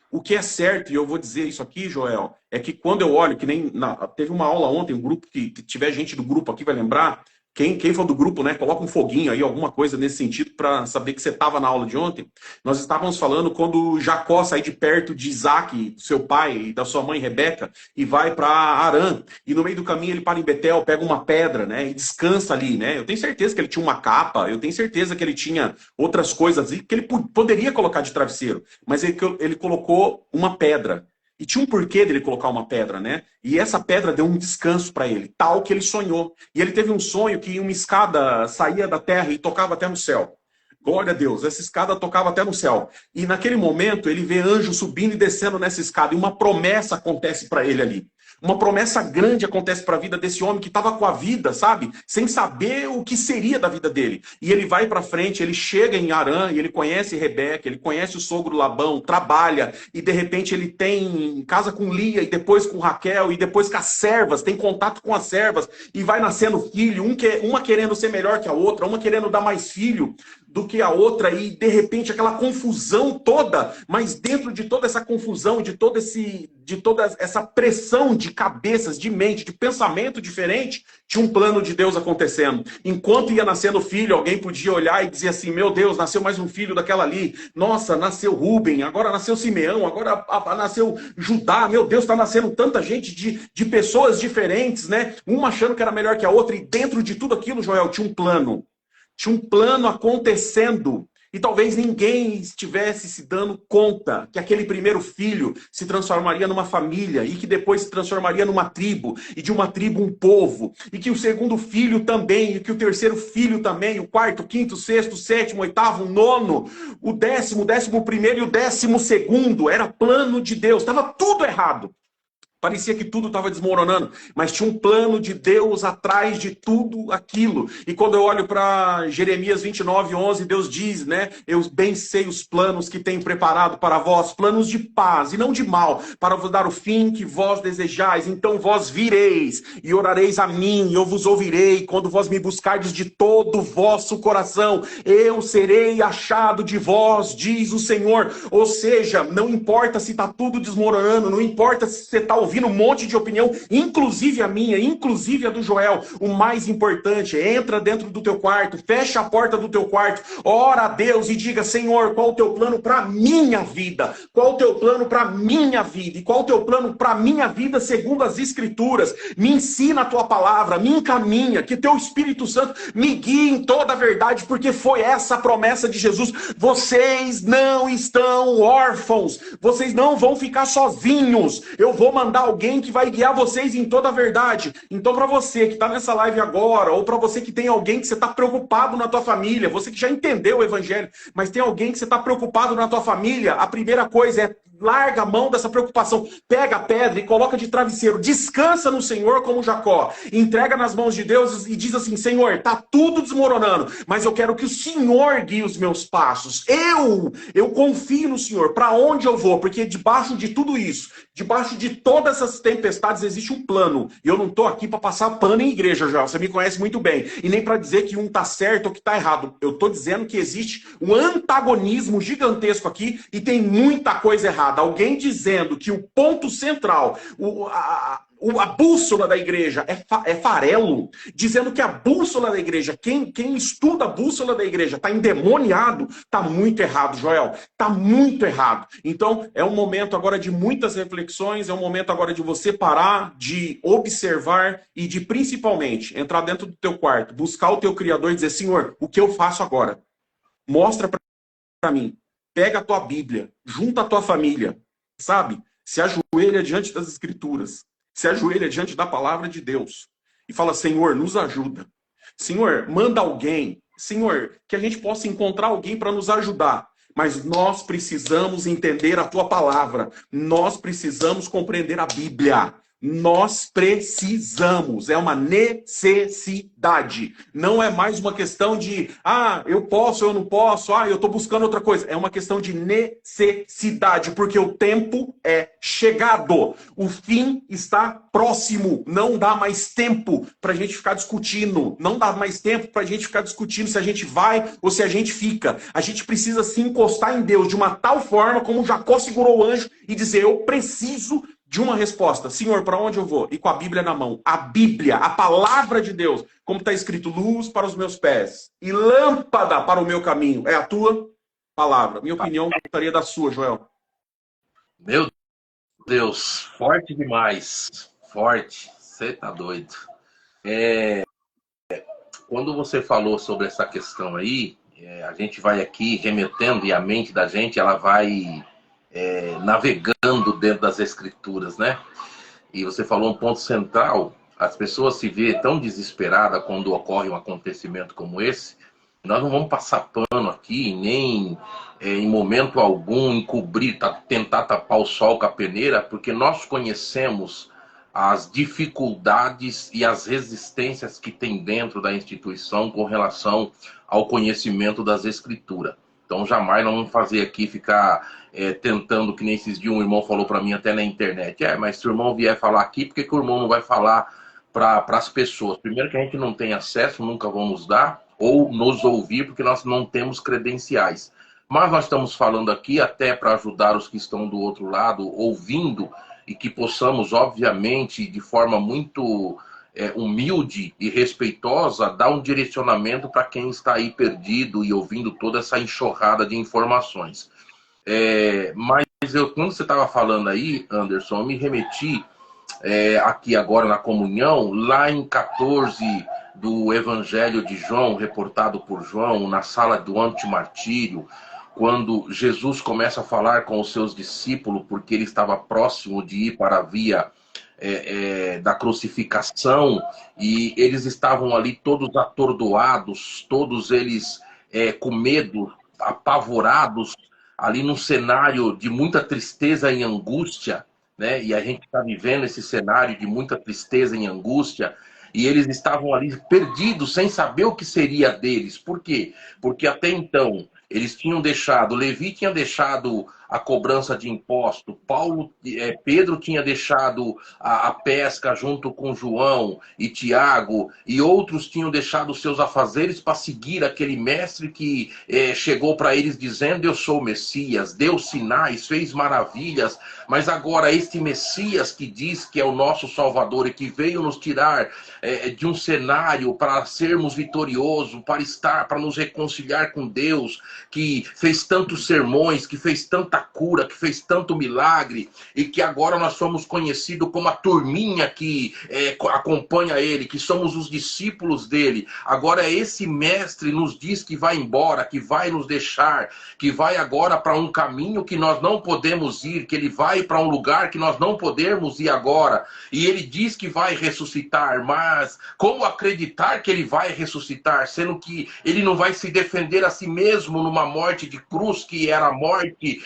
O que é certo, e eu vou dizer isso aqui, Joel, é que quando eu olho, que nem teve uma aula ontem, um grupo que tiver gente do grupo aqui vai lembrar, quem for do grupo, né, coloca um foguinho aí, alguma coisa nesse sentido, para saber que você estava na aula de ontem. Nós estávamos falando quando Jacó sai de perto de Isaac, do seu pai e da sua mãe Rebeca, e vai para Harã. E no meio do caminho ele para em Betel, pega uma pedra, né, e descansa ali, né. Eu tenho certeza que ele tinha uma capa, eu tenho certeza que ele tinha outras coisas que ele poderia colocar de travesseiro, mas ele colocou uma pedra. E tinha um porquê dele colocar uma pedra, né? E essa pedra deu um descanso para ele, tal que ele sonhou. E ele teve um sonho que uma escada saía da terra e tocava até no céu. Glória a Deus, essa escada tocava até no céu. E naquele momento ele vê anjos subindo e descendo nessa escada. E uma promessa acontece para ele ali. Uma promessa grande acontece para a vida desse homem que estava com a vida, sabe? Sem saber o que seria da vida dele. E ele vai para frente, ele chega em Harã, e ele conhece Rebeca, ele conhece o sogro Labão, trabalha, e de repente ele casa com Lia, e depois com Raquel, e depois com as servas, tem contato com as servas, e vai nascendo filho, uma querendo ser melhor que a outra, uma querendo dar mais filho do que a outra, e de repente aquela confusão toda, mas dentro de toda essa confusão, de toda essa pressão de cabeças, de mente, de pensamento diferente, tinha um plano de Deus acontecendo. Enquanto ia nascendo filho, alguém podia olhar e dizer assim, meu Deus, nasceu mais um filho daquela ali, nossa, nasceu Rubem, agora nasceu Simeão, agora nasceu Judá, meu Deus, está nascendo tanta gente de pessoas diferentes, né? Uma achando que era melhor que a outra, e dentro de tudo aquilo, Joel, tinha um plano. Tinha um plano acontecendo. E talvez ninguém estivesse se dando conta que aquele primeiro filho se transformaria numa família e que depois se transformaria numa tribo, e de uma tribo um povo, e que o segundo filho também, e que o terceiro filho também, o quarto, quinto, sexto, sétimo, oitavo, nono, o décimo, 11º e o 12º. Era plano de Deus, estava tudo errado. Parecia que tudo estava desmoronando, mas tinha um plano de Deus atrás de tudo aquilo. E quando eu olho para Jeremias 29:11, Deus diz, né? Eu bem sei os planos que tenho preparado para vós, planos de paz e não de mal, para vos dar o fim que vós desejais. Então vós vireis e orareis a mim, e eu vos ouvirei. Quando vós me buscardes de todo o vosso coração, eu serei achado de vós, diz o Senhor. Ou seja, não importa se está tudo desmoronando, não importa se você está ouvindo um monte de opinião, inclusive a minha, inclusive a do Joel. O mais importante é entra dentro do teu quarto, fecha a porta do teu quarto, ora a Deus e diga: Senhor, qual o teu plano para minha vida? Qual o teu plano para minha vida? E qual o teu plano para minha vida segundo as Escrituras? Me ensina a tua palavra, me encaminha, que teu Espírito Santo me guie em toda a verdade, porque foi essa a promessa de Jesus. Vocês não estão órfãos, vocês não vão ficar sozinhos. Eu vou mandar alguém que vai guiar vocês em toda a verdade. Então, para você que está nessa live agora, ou para você que tem alguém que você está preocupado na tua família, você que já entendeu o evangelho, mas tem alguém que você está preocupado na tua família, a primeira coisa é: larga a mão dessa preocupação, pega a pedra e coloca de travesseiro, descansa no Senhor como Jacó, entrega nas mãos de Deus e diz assim: Senhor, tá tudo desmoronando, mas eu quero que o Senhor guie os meus passos. Eu confio no Senhor. Para onde eu vou? Porque debaixo de tudo isso, debaixo de todas essas tempestades, existe um plano. E eu não tô aqui para passar pano em igreja, já. Você me conhece muito bem. E nem para dizer que um tá certo ou que tá errado. Eu tô dizendo que existe um antagonismo gigantesco aqui e tem muita coisa errada. Alguém dizendo que o ponto central, a bússola da igreja é farelo, dizendo que a bússola da igreja, quem estuda a bússola da igreja está endemoniado, está muito errado, Joel. Está muito errado. Então, é um momento agora de muitas reflexões, é um momento agora de você parar, de observar e de, principalmente, entrar dentro do teu quarto, buscar o teu Criador e dizer: Senhor, o que eu faço agora? Mostra para mim. Pega a tua Bíblia, junta a tua família, sabe? Se ajoelha diante das Escrituras. Se ajoelha diante da palavra de Deus e fala: Senhor, nos ajuda. Senhor, manda alguém. Senhor, que a gente possa encontrar alguém para nos ajudar. Mas nós precisamos entender a tua palavra. Nós precisamos compreender a Bíblia. Nós precisamos, é uma necessidade. Não é mais uma questão de, eu posso, eu não posso, eu estou buscando outra coisa. É uma questão de necessidade, porque o tempo é chegado. O fim está próximo. Não dá mais tempo para a gente ficar discutindo. Não dá mais tempo para a gente ficar discutindo se a gente vai ou se a gente fica. A gente precisa se encostar em Deus de uma tal forma como Jacó segurou o anjo e dizer: eu preciso de uma resposta. Senhor, para onde eu vou? E com a Bíblia na mão. A Bíblia, a palavra de Deus. Como está escrito: luz para os meus pés e lâmpada para o meu caminho. É a tua palavra. Minha opinião gostaria da sua, Joel. Meu Deus, forte demais. Forte. Você tá doido. Quando você falou sobre essa questão aí, a gente vai aqui remetendo, e a mente da gente, ela vai navegando dentro das Escrituras, né? E você falou um ponto central: as pessoas se veem tão desesperadas quando ocorre um acontecimento como esse. Nós não vamos passar pano aqui, nem em momento algum encobrir, tentar tapar o sol com a peneira, porque nós conhecemos as dificuldades e as resistências que tem dentro da instituição com relação ao conhecimento das Escrituras. Então, jamais nós vamos fazer aqui, ficar tentando, que nem esses dias um irmão falou para mim até na internet: mas se o irmão vier falar aqui, por que o irmão não vai falar para as pessoas? Primeiro que a gente não tem acesso, nunca vamos dar, ou nos ouvir, porque nós não temos credenciais. Mas nós estamos falando aqui até para ajudar os que estão do outro lado, ouvindo, e que possamos, obviamente, de forma muito humilde e respeitosa, dar um direcionamento para quem está aí perdido e ouvindo toda essa enxurrada de informações. Mas quando você estava falando aí, Anderson, eu me remeti aqui agora na comunhão, lá em 14, do Evangelho de João, reportado por João, na sala do antimartírio, quando Jesus começa a falar com os seus discípulos, porque ele estava próximo de ir para a via da crucificação, e eles estavam ali todos atordoados, todos eles com medo, apavorados, ali num cenário de muita tristeza e angústia, né? E a gente está vivendo esse cenário de muita tristeza e angústia, e eles estavam ali perdidos, sem saber o que seria deles. Por quê? Porque até então eles tinham deixado, Levi tinha deixado a cobrança de imposto, Pedro tinha deixado a pesca junto com João e Tiago, e outros tinham deixado os seus afazeres para seguir aquele mestre que chegou para eles dizendo: eu sou o Messias, deu sinais, fez maravilhas, mas agora este Messias que diz que é o nosso Salvador e que veio nos tirar de um cenário para sermos vitoriosos, para nos reconciliar com Deus, que fez tantos sermões, que fez tanta cura, que fez tanto milagre, e que agora nós somos conhecidos como a turminha que acompanha ele, que somos os discípulos dele. Agora esse mestre nos diz que vai embora, que vai nos deixar, que vai agora para um caminho que nós não podemos ir, que ele vai para um lugar que nós não podemos ir agora, e ele diz que vai ressuscitar. Mas como acreditar que ele vai ressuscitar, sendo que ele não vai se defender a si mesmo numa morte de cruz, que era a morte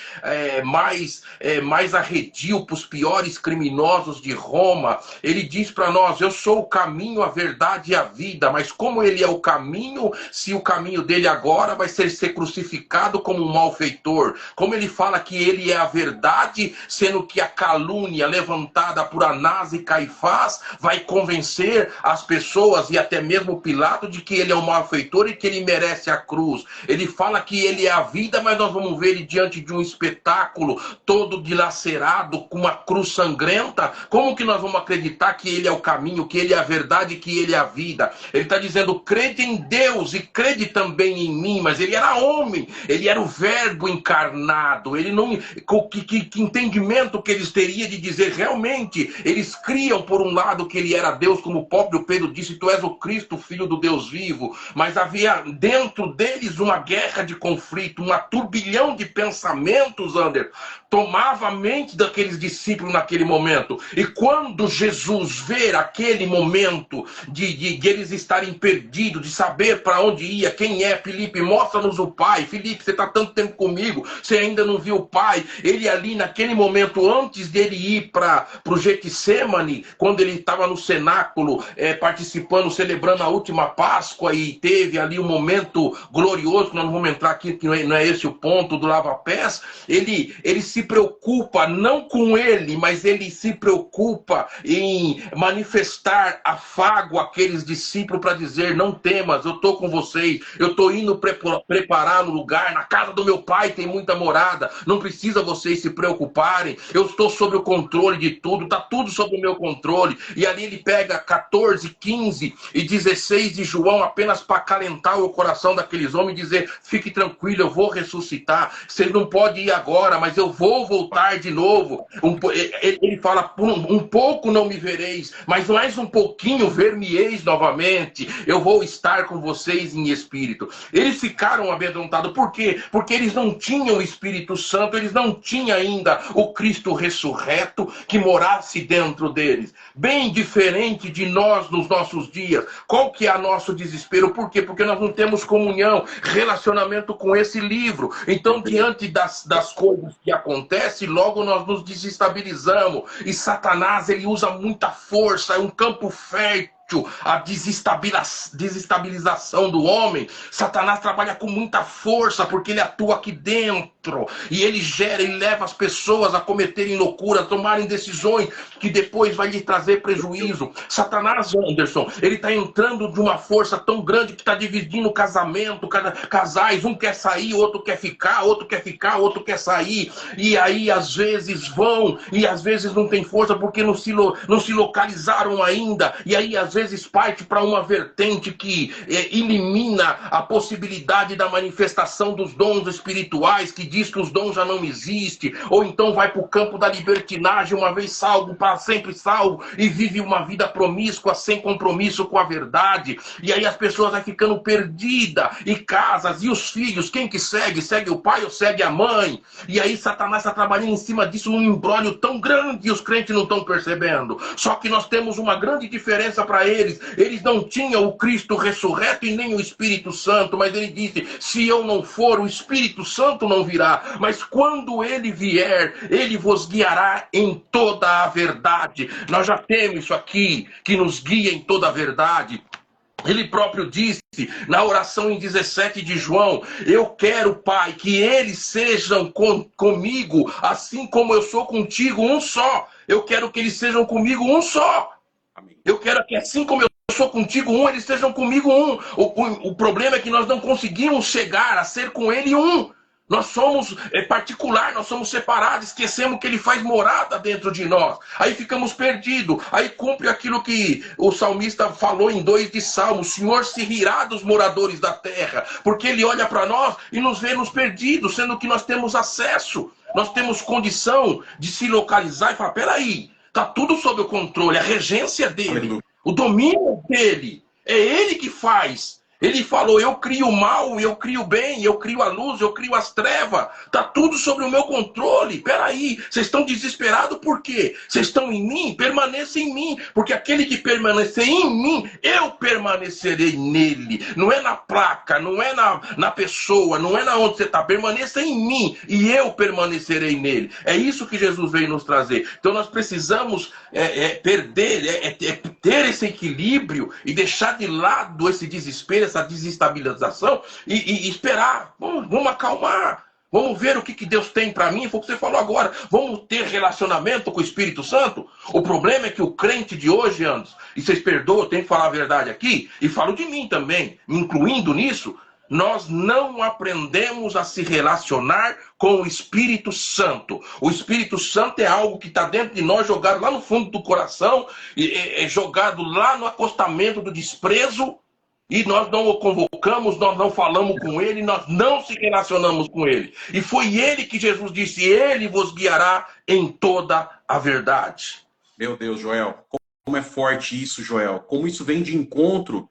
mais arredio para os piores criminosos de Roma? Ele diz para nós: eu sou o caminho, a verdade e a vida. Mas como ele é o caminho, se o caminho dele agora vai ser crucificado como um malfeitor? Como ele fala que ele é a verdade, sendo que a calúnia levantada por Anás e Caifás vai convencer as pessoas e até mesmo Pilato de que ele é um malfeitor e que ele merece a cruz? Ele fala que ele é a vida, mas nós vamos ver ele diante de um espetáculo todo dilacerado, com uma cruz sangrenta. Como que nós vamos acreditar que ele é o caminho, que ele é a verdade, que ele é a vida? Ele está dizendo: crede em Deus e crede também em mim. Mas ele era homem, ele era o verbo encarnado. Ele não, que entendimento que eles teriam de dizer? Realmente eles criam por um lado que ele era Deus, como o próprio Pedro disse: tu és o Cristo, filho do Deus vivo. Mas havia dentro deles uma guerra de conflito, um turbilhão de pensamentos, Ander, tomava a mente daqueles discípulos naquele momento. E quando Jesus vê aquele momento de eles estarem perdidos, de saber para onde ia, quem é: Felipe, mostra-nos o Pai. Felipe, você está tanto tempo comigo, você ainda não viu o Pai. Ele ali naquele momento, antes dele ir para o Getsemane, quando ele estava no cenáculo, participando, celebrando a última Páscoa, e teve ali um momento glorioso, que nós não vamos entrar aqui, que não é esse o ponto do lava-pés. Ele se preocupa não com ele, mas ele se preocupa em manifestar afago àqueles discípulos para dizer: não temas, eu estou com vocês, eu estou indo preparar um lugar, na casa do meu Pai tem muita morada, não precisa vocês se preocuparem, eu estou sob o controle de tudo, está tudo sob o meu controle. E ali ele pega 14, 15 e 16 de João, apenas para acalentar o coração daqueles homens e dizer: fique tranquilo, eu vou ressuscitar, vocês não podem ir agora, mas eu vou voltar de novo. Ele fala: um pouco não me vereis, mas mais um pouquinho ver-me-eis novamente, eu vou estar com vocês em espírito. Eles ficaram amedrontados. Por quê? Porque eles não tinham o Espírito Santo, eles não tinham ainda o Cristo ressurreto que morasse dentro deles. Bem diferente de nós nos nossos dias. Qual que é o nosso desespero? Por quê? Porque nós não temos comunhão, relacionamento com esse livro. Então, diante das coisas que acontecem, logo nós nos desestabilizamos. E Satanás, ele usa muita força, é um campo fértil, a desestabilização do homem. Satanás trabalha com muita força, porque ele atua aqui dentro, e ele leva as pessoas a cometerem loucuras, tomarem decisões que depois vai lhe trazer prejuízo. Satanás, Anderson, ele está entrando de uma força tão grande que está dividindo o casamento, casais, um quer sair, outro quer ficar, outro quer ficar, outro quer sair, e aí às vezes vão, e às vezes não tem força porque não se localizaram ainda, e aí às vezes parte para uma vertente que elimina a possibilidade da manifestação dos dons espirituais, que diz que os dons já não existem, ou então vai para o campo da libertinagem, uma vez salvo, para sempre salvo, e vive uma vida promíscua, sem compromisso com a verdade. E aí as pessoas vão ficando perdidas, e casas, e os filhos, quem que segue? Segue o pai ou segue a mãe? E aí Satanás está trabalhando em cima disso num imbróglio tão grande, e os crentes não estão percebendo. Só que nós temos uma grande diferença para eles. Eles não tinham o Cristo ressurreto e nem o Espírito Santo, mas ele disse, se eu não for, o Espírito Santo não virá. Mas quando ele vier, ele vos guiará em toda a verdade. Nós já temos isso aqui, que nos guia em toda a verdade. Ele próprio disse na oração em 17 de João, eu quero, Pai, que eles sejam comigo, assim como eu sou contigo, um só. Eu quero que eles sejam comigo, um só. Eu quero que assim como eu sou contigo, um, eles sejam comigo, um. O problema é que nós não conseguimos chegar a ser com ele um. Nós somos particular, nós somos separados, esquecemos que ele faz morada dentro de nós. Aí ficamos perdidos. Aí cumpre aquilo que o salmista falou em 2 de Salmo. O Senhor se rirá dos moradores da terra, porque ele olha para nós e nos vê nos perdidos, sendo que nós temos acesso, nós temos condição de se localizar e falar, peraí, está tudo sob o controle, a regência dele, o domínio dele, é ele que faz. Ele falou, eu crio o mal, eu crio o bem, eu crio a luz, eu crio as trevas. Está tudo sobre o meu controle. Peraí, vocês estão desesperados por quê? Vocês estão em mim? Permaneça em mim. Porque aquele que permanecer em mim, eu permanecerei nele. Não é na placa, não é na pessoa, não é na onde você está. Permaneça em mim e eu permanecerei nele. É isso que Jesus veio nos trazer. Então nós precisamos ter esse equilíbrio e deixar de lado esse desespero, essa desestabilização e esperar. Vamos acalmar. Vamos ver o que Deus tem para mim. Foi o que você falou agora. Vamos ter relacionamento com o Espírito Santo. O problema é que o crente de hoje, Anderson, e vocês perdoam, eu tenho que falar a verdade aqui, e falo de mim também, me incluindo nisso, nós não aprendemos a se relacionar com o Espírito Santo. O Espírito Santo é algo que está dentro de nós, jogado lá no fundo do coração, jogado lá no acostamento do desprezo, e nós não o convocamos, nós não falamos com ele, nós não se relacionamos com ele. E foi ele que Jesus disse, ele vos guiará em toda a verdade. Meu Deus, Joel, como é forte isso, Joel. Como isso vem de encontro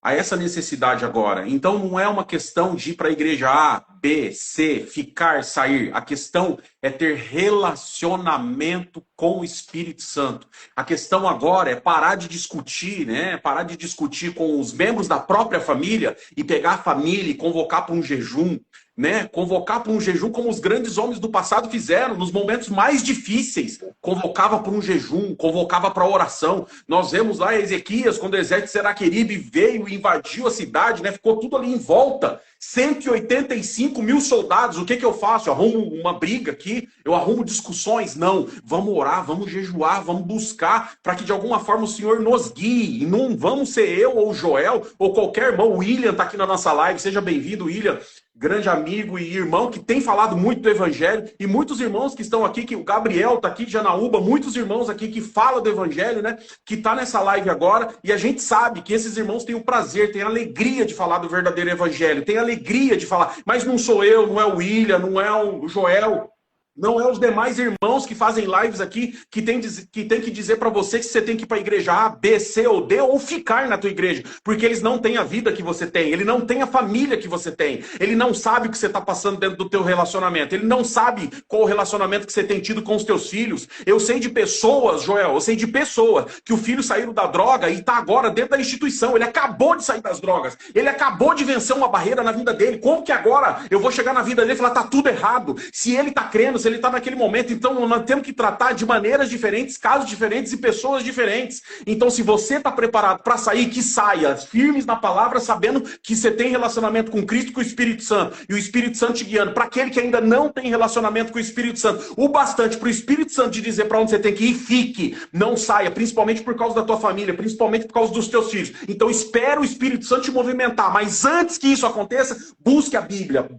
a essa necessidade agora. Então não é uma questão de ir para a igreja A, B, C, ficar, sair. A questão é ter relacionamento com o Espírito Santo. A questão agora é parar de discutir, né? Parar de discutir com os membros da própria família e pegar a família e convocar para um jejum, né? Convocar para um jejum como os grandes homens do passado fizeram nos momentos mais difíceis. Convocava para um jejum, convocava para oração. Nós vemos lá Ezequias, quando o exército de Senaqueribe veio e invadiu a cidade, né? Ficou tudo ali em volta. 185 mil soldados. O que eu faço? Eu arrumo uma briga aqui? Eu arrumo discussões? Não. Vamos orar, vamos jejuar, vamos buscar para que de alguma forma o Senhor nos guie. E não vamos ser eu ou o Joel ou qualquer irmão. O William está aqui na nossa live. Seja bem-vindo, William. Grande amigo e irmão que tem falado muito do Evangelho, e muitos irmãos que estão aqui, que o Gabriel está aqui de Janaúba, muitos irmãos aqui que falam do Evangelho, né, que está nessa live agora, e a gente sabe que esses irmãos têm o prazer, têm a alegria de falar do verdadeiro Evangelho, têm a alegria de falar, mas não sou eu, não é o William, não é o Joel, não é os demais irmãos que fazem lives aqui que tem que dizer para você que você tem que ir para a igreja A, B, C ou D ou ficar na tua igreja, porque eles não têm a vida que você tem, ele não tem a família que você tem, ele não sabe o que você está passando dentro do teu relacionamento, ele não sabe qual o relacionamento que você tem tido com os teus filhos. Eu sei de pessoas, Joel, eu sei de pessoas que o filho saiu da droga e está agora dentro da instituição, ele acabou de sair das drogas, ele acabou de vencer uma barreira na vida dele. Como que agora eu vou chegar na vida dele e falar, tá tudo errado? Se ele está crendo, se ele está naquele momento, então nós temos que tratar de maneiras diferentes, casos diferentes e pessoas diferentes. Então se você está preparado para sair, que saia, firmes na palavra, sabendo que você tem relacionamento com Cristo e com o Espírito Santo, e o Espírito Santo te guiando. Para aquele que ainda não tem relacionamento com o Espírito Santo, o bastante para o Espírito Santo te dizer para onde você tem que ir, fique, não saia, principalmente por causa da tua família, principalmente por causa dos teus filhos. Então espera o Espírito Santo te movimentar, mas antes que isso aconteça, busque a Bíblia.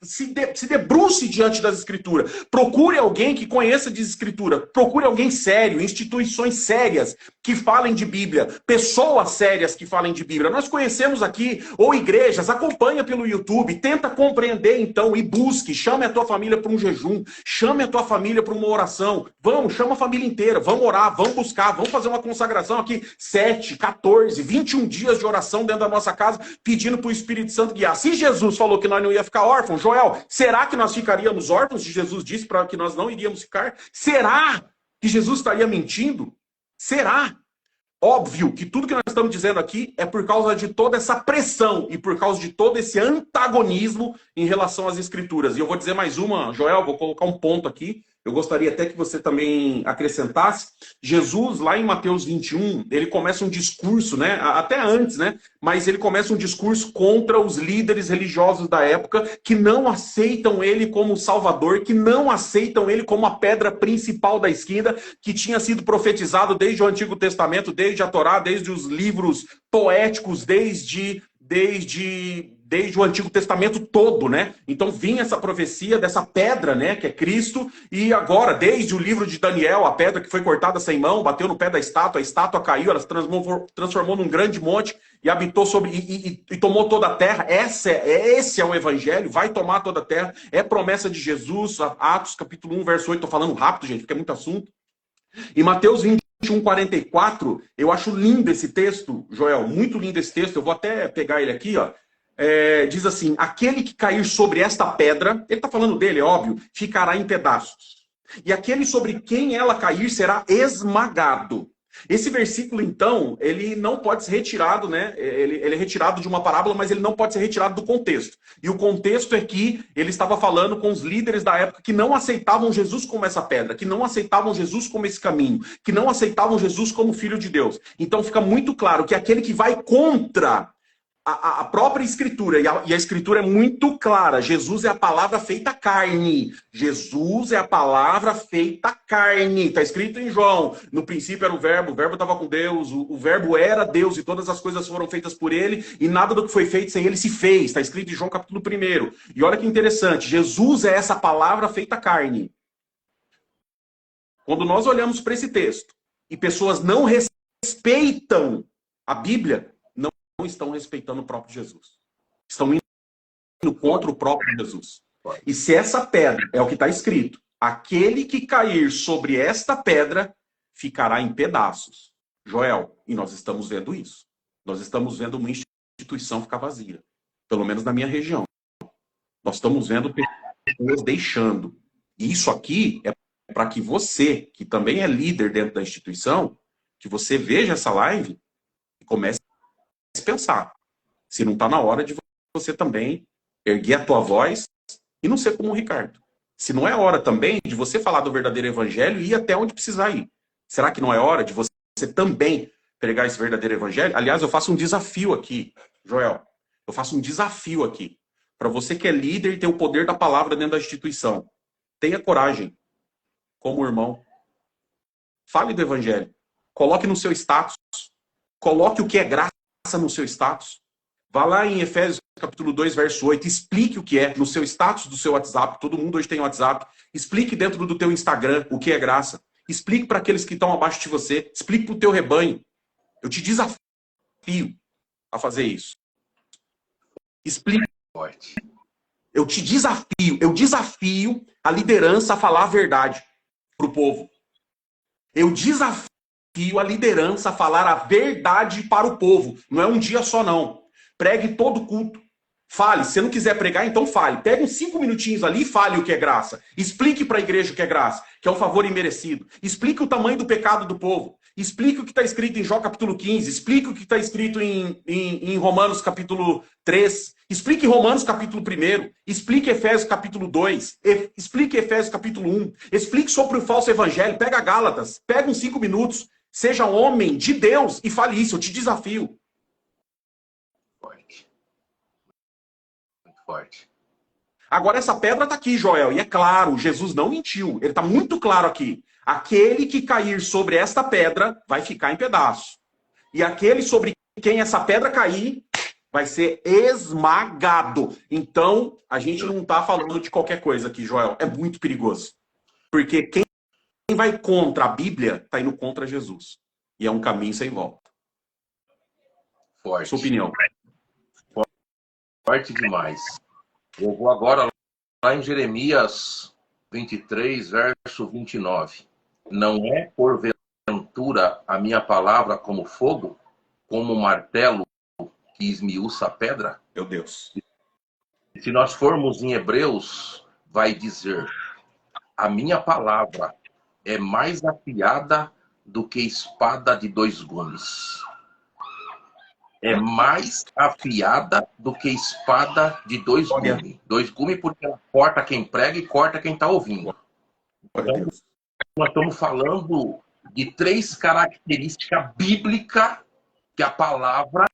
se debruce diante das Escrituras. Procure alguém que conheça de Escritura. Procure alguém sério, instituições sérias que falem de Bíblia, pessoas sérias que falem de Bíblia. Nós conhecemos aqui, ou igrejas, acompanha pelo YouTube, tenta compreender então e busque. Chame a tua família para um jejum, chame a tua família para uma oração. Vamos, chama a família inteira, vamos orar, vamos buscar, vamos fazer uma consagração aqui, 7, 14, 21 dias de oração dentro da nossa casa, pedindo para o Espírito Santo guiar. Se Jesus falou que nós não ia ficar órfãos, Joel, será que nós ficaríamos órfãos? Jesus disse para que nós não iríamos ficar? Será que Jesus estaria mentindo? Será? Óbvio que tudo que nós estamos dizendo aqui é por causa de toda essa pressão e por causa de todo esse antagonismo em relação às Escrituras. E eu vou dizer mais uma, Joel, vou colocar um ponto aqui. Eu gostaria até que você também acrescentasse. Jesus, lá em Mateus 21, ele começa um discurso, né? Até antes, né? Mas ele começa um discurso contra os líderes religiosos da época que não aceitam ele como Salvador, que não aceitam ele como a pedra principal da esquina, que tinha sido profetizado desde o Antigo Testamento, desde a Torá, desde os livros poéticos, desde o Antigo Testamento todo, né? Então vinha essa profecia dessa pedra, né, que é Cristo, e agora, desde o livro de Daniel, a pedra que foi cortada sem mão, bateu no pé da estátua, a estátua caiu, ela se transformou num grande monte e habitou sobre e tomou toda a terra. Esse é o evangelho, vai tomar toda a terra, é promessa de Jesus, Atos capítulo 1, verso 8, tô falando rápido, gente, porque é muito assunto. E Mateus 21, 44, eu acho lindo esse texto, Joel, muito lindo esse texto, eu vou até pegar ele aqui, ó. Diz assim, aquele que cair sobre esta pedra, ele está falando dele, é óbvio, ficará em pedaços. E aquele sobre quem ela cair será esmagado. Esse versículo, então, ele não pode ser retirado, né? Ele é retirado de uma parábola, mas ele não pode ser retirado do contexto. E o contexto é que ele estava falando com os líderes da época que não aceitavam Jesus como essa pedra, que não aceitavam Jesus como esse caminho, que não aceitavam Jesus como Filho de Deus. Então fica muito claro que aquele que vai contra a própria Escritura, e a Escritura é muito clara, Jesus é a palavra feita carne. Jesus é a palavra feita carne. Está escrito em João, no princípio era o verbo estava com Deus, o verbo era Deus, e todas as coisas foram feitas por ele, e nada do que foi feito sem ele se fez. Está escrito em João capítulo 1. E olha que interessante, Jesus é essa palavra feita carne. Quando nós olhamos para esse texto, e pessoas não respeitam a Bíblia, não estão respeitando o próprio Jesus. Estão indo contra o próprio Jesus. E se essa pedra, é o que está escrito, aquele que cair sobre esta pedra ficará em pedaços. Joel, e nós estamos vendo isso. Nós estamos vendo uma instituição ficar vazia. Pelo menos na minha região. Nós estamos vendo pessoas deixando. E isso aqui é para que você, que também é líder dentro da instituição, que você veja essa live e comece pensar se não está na hora de você também erguer a tua voz e não ser como o Ricardo. Se não é hora também de você falar do verdadeiro evangelho e ir até onde precisar ir. Será que não é hora de você também pregar esse verdadeiro evangelho? Aliás, eu faço um desafio aqui, Joel. Eu faço um desafio aqui para você que é líder e tem o poder da palavra dentro da instituição. Tenha coragem, como irmão. Fale do evangelho. Coloque no seu status. Coloque o que é graça no seu status. Vá lá em Efésios capítulo 2, verso 8, explique o que é no seu status do seu WhatsApp. Todo mundo hoje tem WhatsApp. Explique dentro do teu Instagram o que é graça. Explique para aqueles que estão abaixo de você. Explique para o teu rebanho. Eu te desafio a fazer isso. Explique. Eu te desafio. Eu desafio a liderança a falar a verdade para o povo. Eu desafio a liderança a falar a verdade para o povo. Não é um dia só, não. Pregue todo culto. Fale. Se você não quiser pregar, então fale. Pegue uns 5 minutinhos ali e fale o que é graça. Explique para a igreja o que é graça, que é um favor imerecido. Explique o tamanho do pecado do povo. Explique o que está escrito em Jó capítulo 15. Explique o que está escrito em Romanos capítulo 3. Explique Romanos capítulo 1. Explique Efésios capítulo 2. Explique Efésios capítulo 1. Explique sobre o falso evangelho. Pega Gálatas. Pega uns 5 minutos. Seja homem de Deus e fale isso. Eu te desafio. Forte. Muito forte. Agora essa pedra está aqui, Joel. E é claro, Jesus não mentiu. Ele está muito claro aqui. Aquele que cair sobre esta pedra vai ficar em pedaços. E aquele sobre quem essa pedra cair vai ser esmagado. Então, a gente não está falando de qualquer coisa aqui, Joel. É muito perigoso. Porque quem vai contra a Bíblia está indo contra Jesus. E é um caminho sem volta. Forte. Sua opinião. Forte demais. Eu vou agora lá em Jeremias 23, verso 29. Não é porventura a minha palavra como fogo, como um martelo que esmiuça a pedra? Meu Deus. Se nós formos em Hebreus, vai dizer: a minha palavra é mais afiada do que espada de dois gumes. É mais afiada do que espada de dois gumes. Dois gumes porque ela corta quem prega e corta quem está ouvindo. Então, nós estamos falando de 3 características bíblicas que a palavra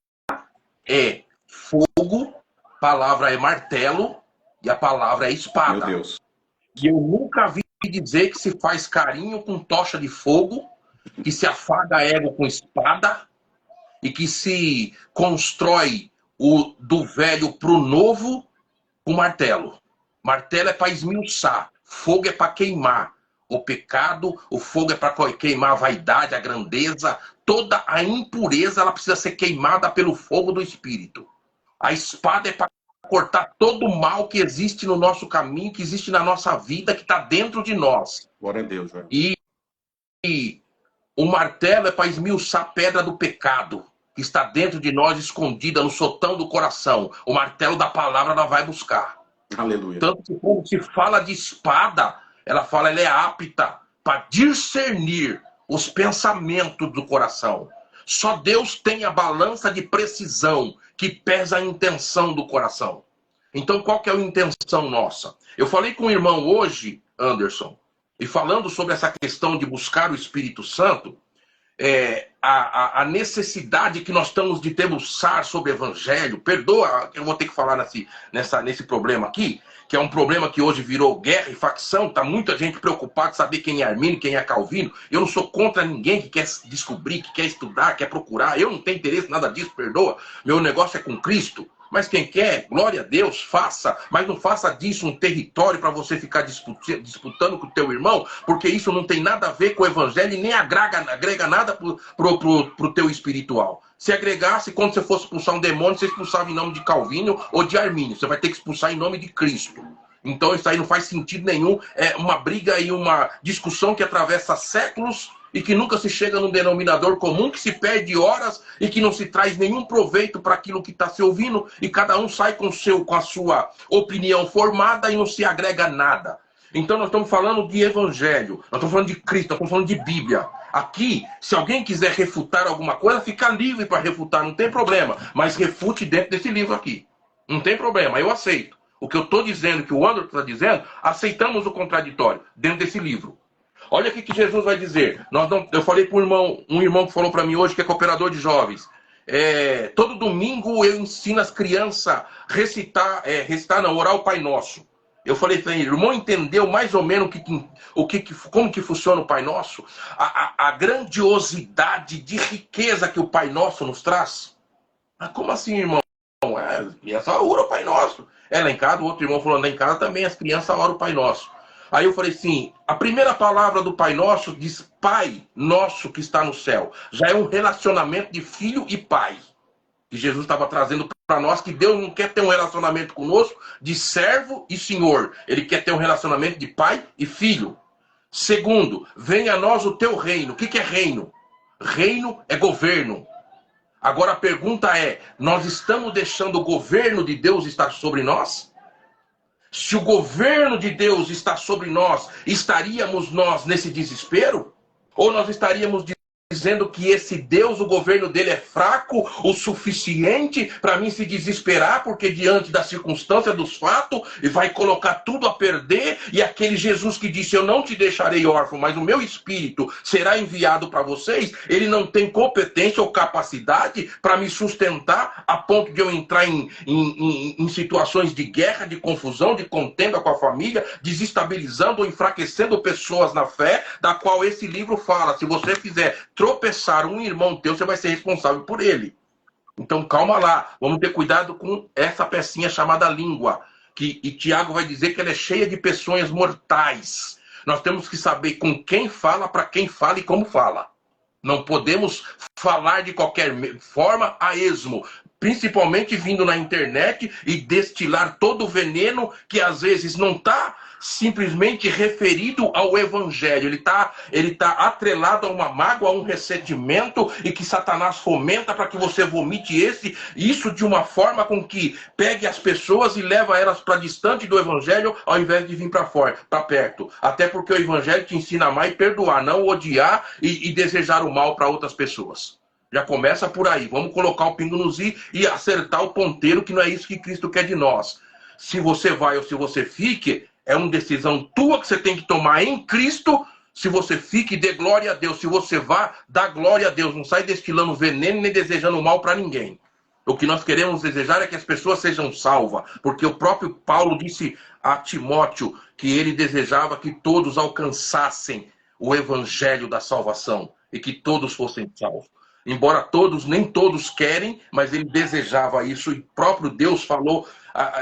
é fogo, a palavra é martelo e a palavra é espada. Meu Deus. E eu nunca vi dizer que se faz carinho com tocha de fogo, que se afaga ego com espada e que se constrói do velho para o novo com martelo. Martelo é para esmiuçar, fogo é para queimar o pecado, o fogo é para queimar a vaidade, a grandeza, toda a impureza ela precisa ser queimada pelo fogo do Espírito. A espada é para cortar todo o mal que existe no nosso caminho, que existe na nossa vida, que está dentro de nós. Glória a Deus, Joel. E o martelo é para esmiuçar a pedra do pecado, que está dentro de nós, escondida no sotão do coração. O martelo da palavra ela vai buscar. Aleluia. Tanto que quando se fala de espada, ela é apta para discernir os pensamentos do coração. Só Deus tem a balança de precisão que pesa a intenção do coração. Então, qual que é a intenção nossa? Eu falei com o irmão hoje, Anderson, e falando sobre essa questão de buscar o Espírito Santo, a necessidade que nós estamos de debruçar sobre o Evangelho. Perdoa, eu vou ter que falar nesse problema aqui, que é um problema que hoje virou guerra e facção. Está muita gente preocupada em saber quem é Armínio, quem é Calvino. Eu não sou contra ninguém que quer descobrir, que quer estudar, quer procurar. Eu não tenho interesse em nada disso, perdoa. Meu negócio é com Cristo. Mas quem quer, glória a Deus, faça. Mas não faça disso um território para você ficar disputando com o teu irmão, porque isso não tem nada a ver com o evangelho e nem agrega nada pro teu espiritual. Se agregasse, quando você fosse expulsar um demônio, você expulsava em nome de Calvino ou de Armínio. Você vai ter que expulsar em nome de Cristo. Então isso aí não faz sentido nenhum. É uma briga e uma discussão que atravessa séculos e que nunca se chega num denominador comum, que se perde horas e que não se traz nenhum proveito para aquilo que está se ouvindo, e cada um sai com a sua opinião formada e não se agrega nada. Então nós estamos falando de evangelho, nós estamos falando de Cristo, nós estamos falando de Bíblia. Aqui, se alguém quiser refutar alguma coisa, fica livre para refutar, não tem problema. Mas refute dentro desse livro aqui. Não tem problema, eu aceito. O que eu estou dizendo, que o Anderson está dizendo, aceitamos o contraditório dentro desse livro. Olha o que Jesus vai dizer. Eu falei para um irmão que falou para mim hoje, que é cooperador de jovens. Todo domingo eu ensino as crianças a orar o Pai Nosso. Eu falei para ele, irmão, entendeu mais ou menos como que funciona o Pai Nosso? A grandiosidade de riqueza que o Pai Nosso nos traz? Ah, como assim, irmão? As crianças oram o Pai Nosso. Lá em casa, o outro irmão falou, lá em casa também as crianças oram o Pai Nosso. Aí eu falei assim, a primeira palavra do Pai Nosso diz Pai Nosso que está no céu. Já é um relacionamento de filho e pai. Que Jesus estava trazendo para nós, que Deus não quer ter um relacionamento conosco de servo e senhor. Ele quer ter um relacionamento de pai e filho. Segundo, venha a nós o teu reino. O que é reino? Reino é governo. Agora a pergunta é, nós estamos deixando o governo de Deus estar sobre nós? Se o governo de Deus está sobre nós, estaríamos nós nesse desespero? Ou nós estaríamos dizendo que esse Deus, o governo dele é fraco o suficiente para mim se desesperar, porque diante da circunstância, dos fatos, e vai colocar tudo a perder, e aquele Jesus que disse, eu não te deixarei órfão, mas o meu Espírito será enviado para vocês, ele não tem competência ou capacidade para me sustentar a ponto de eu entrar em situações de guerra, de confusão, de contenda com a família, desestabilizando ou enfraquecendo pessoas na fé, da qual esse livro fala, se você fizer tropeçar um irmão teu, você vai ser responsável por ele. Então, calma lá. Vamos ter cuidado com essa pecinha chamada língua. E Tiago vai dizer que ela é cheia de peçonhas mortais. Nós temos que saber com quem fala, para quem fala e como fala. Não podemos falar de qualquer forma a esmo, principalmente vindo na internet e destilar todo o veneno que às vezes não está simplesmente referido ao evangelho. Ele tá atrelado a uma mágoa, a um ressentimento e que Satanás fomenta para que você vomite isso de uma forma com que pegue as pessoas e leva elas para distante do evangelho ao invés de vir para fora, para perto. Até porque o evangelho te ensina a amar e perdoar, não odiar e desejar o mal para outras pessoas. Já começa por aí. Vamos colocar o pingo nos i e acertar o ponteiro, que não é isso que Cristo quer de nós. Se você vai ou se você fique, é uma decisão tua que você tem que tomar em Cristo. Se você fique, dê glória a Deus. Se você vá, dá glória a Deus. Não sai destilando veneno nem desejando mal para ninguém. O que nós queremos desejar é que as pessoas sejam salvas. Porque o próprio Paulo disse a Timóteo que ele desejava que todos alcançassem o evangelho da salvação e que todos fossem salvos. Embora nem todos querem, mas ele desejava isso, e o próprio Deus falou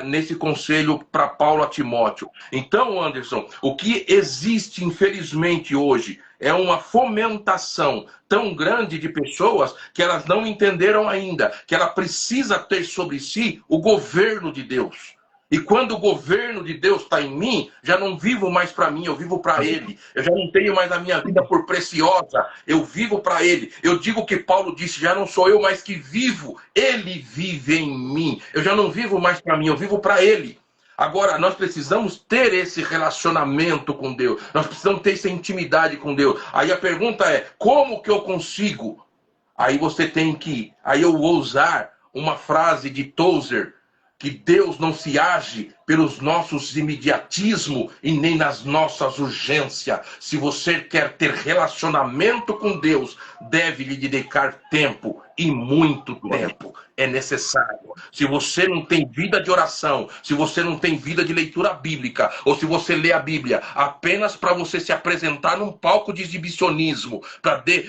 nesse conselho para Paulo a Timóteo. Então, Anderson, o que existe, infelizmente, hoje é uma fomentação tão grande de pessoas que elas não entenderam ainda que ela precisa ter sobre si o governo de Deus. E quando o governo de Deus está em mim, já não vivo mais para mim, eu vivo para Ele. Eu já não tenho mais a minha vida por preciosa, eu vivo para Ele. Eu digo o que Paulo disse, já não sou eu mais que vivo, Ele vive em mim. Eu já não vivo mais para mim, eu vivo para Ele. Agora, nós precisamos ter esse relacionamento com Deus. Nós precisamos ter essa intimidade com Deus. Aí a pergunta é, como que eu consigo? Aí você tem que... Aí eu vou usar uma frase de Tozer, que Deus não se age pelos nossos imediatismos e nem nas nossas urgências. Se você quer ter relacionamento com Deus, deve lhe dedicar tempo, e muito tempo é necessário. Se você não tem vida de oração, se você não tem vida de leitura bíblica, ou se você lê a Bíblia apenas para você se apresentar num palco de exibicionismo,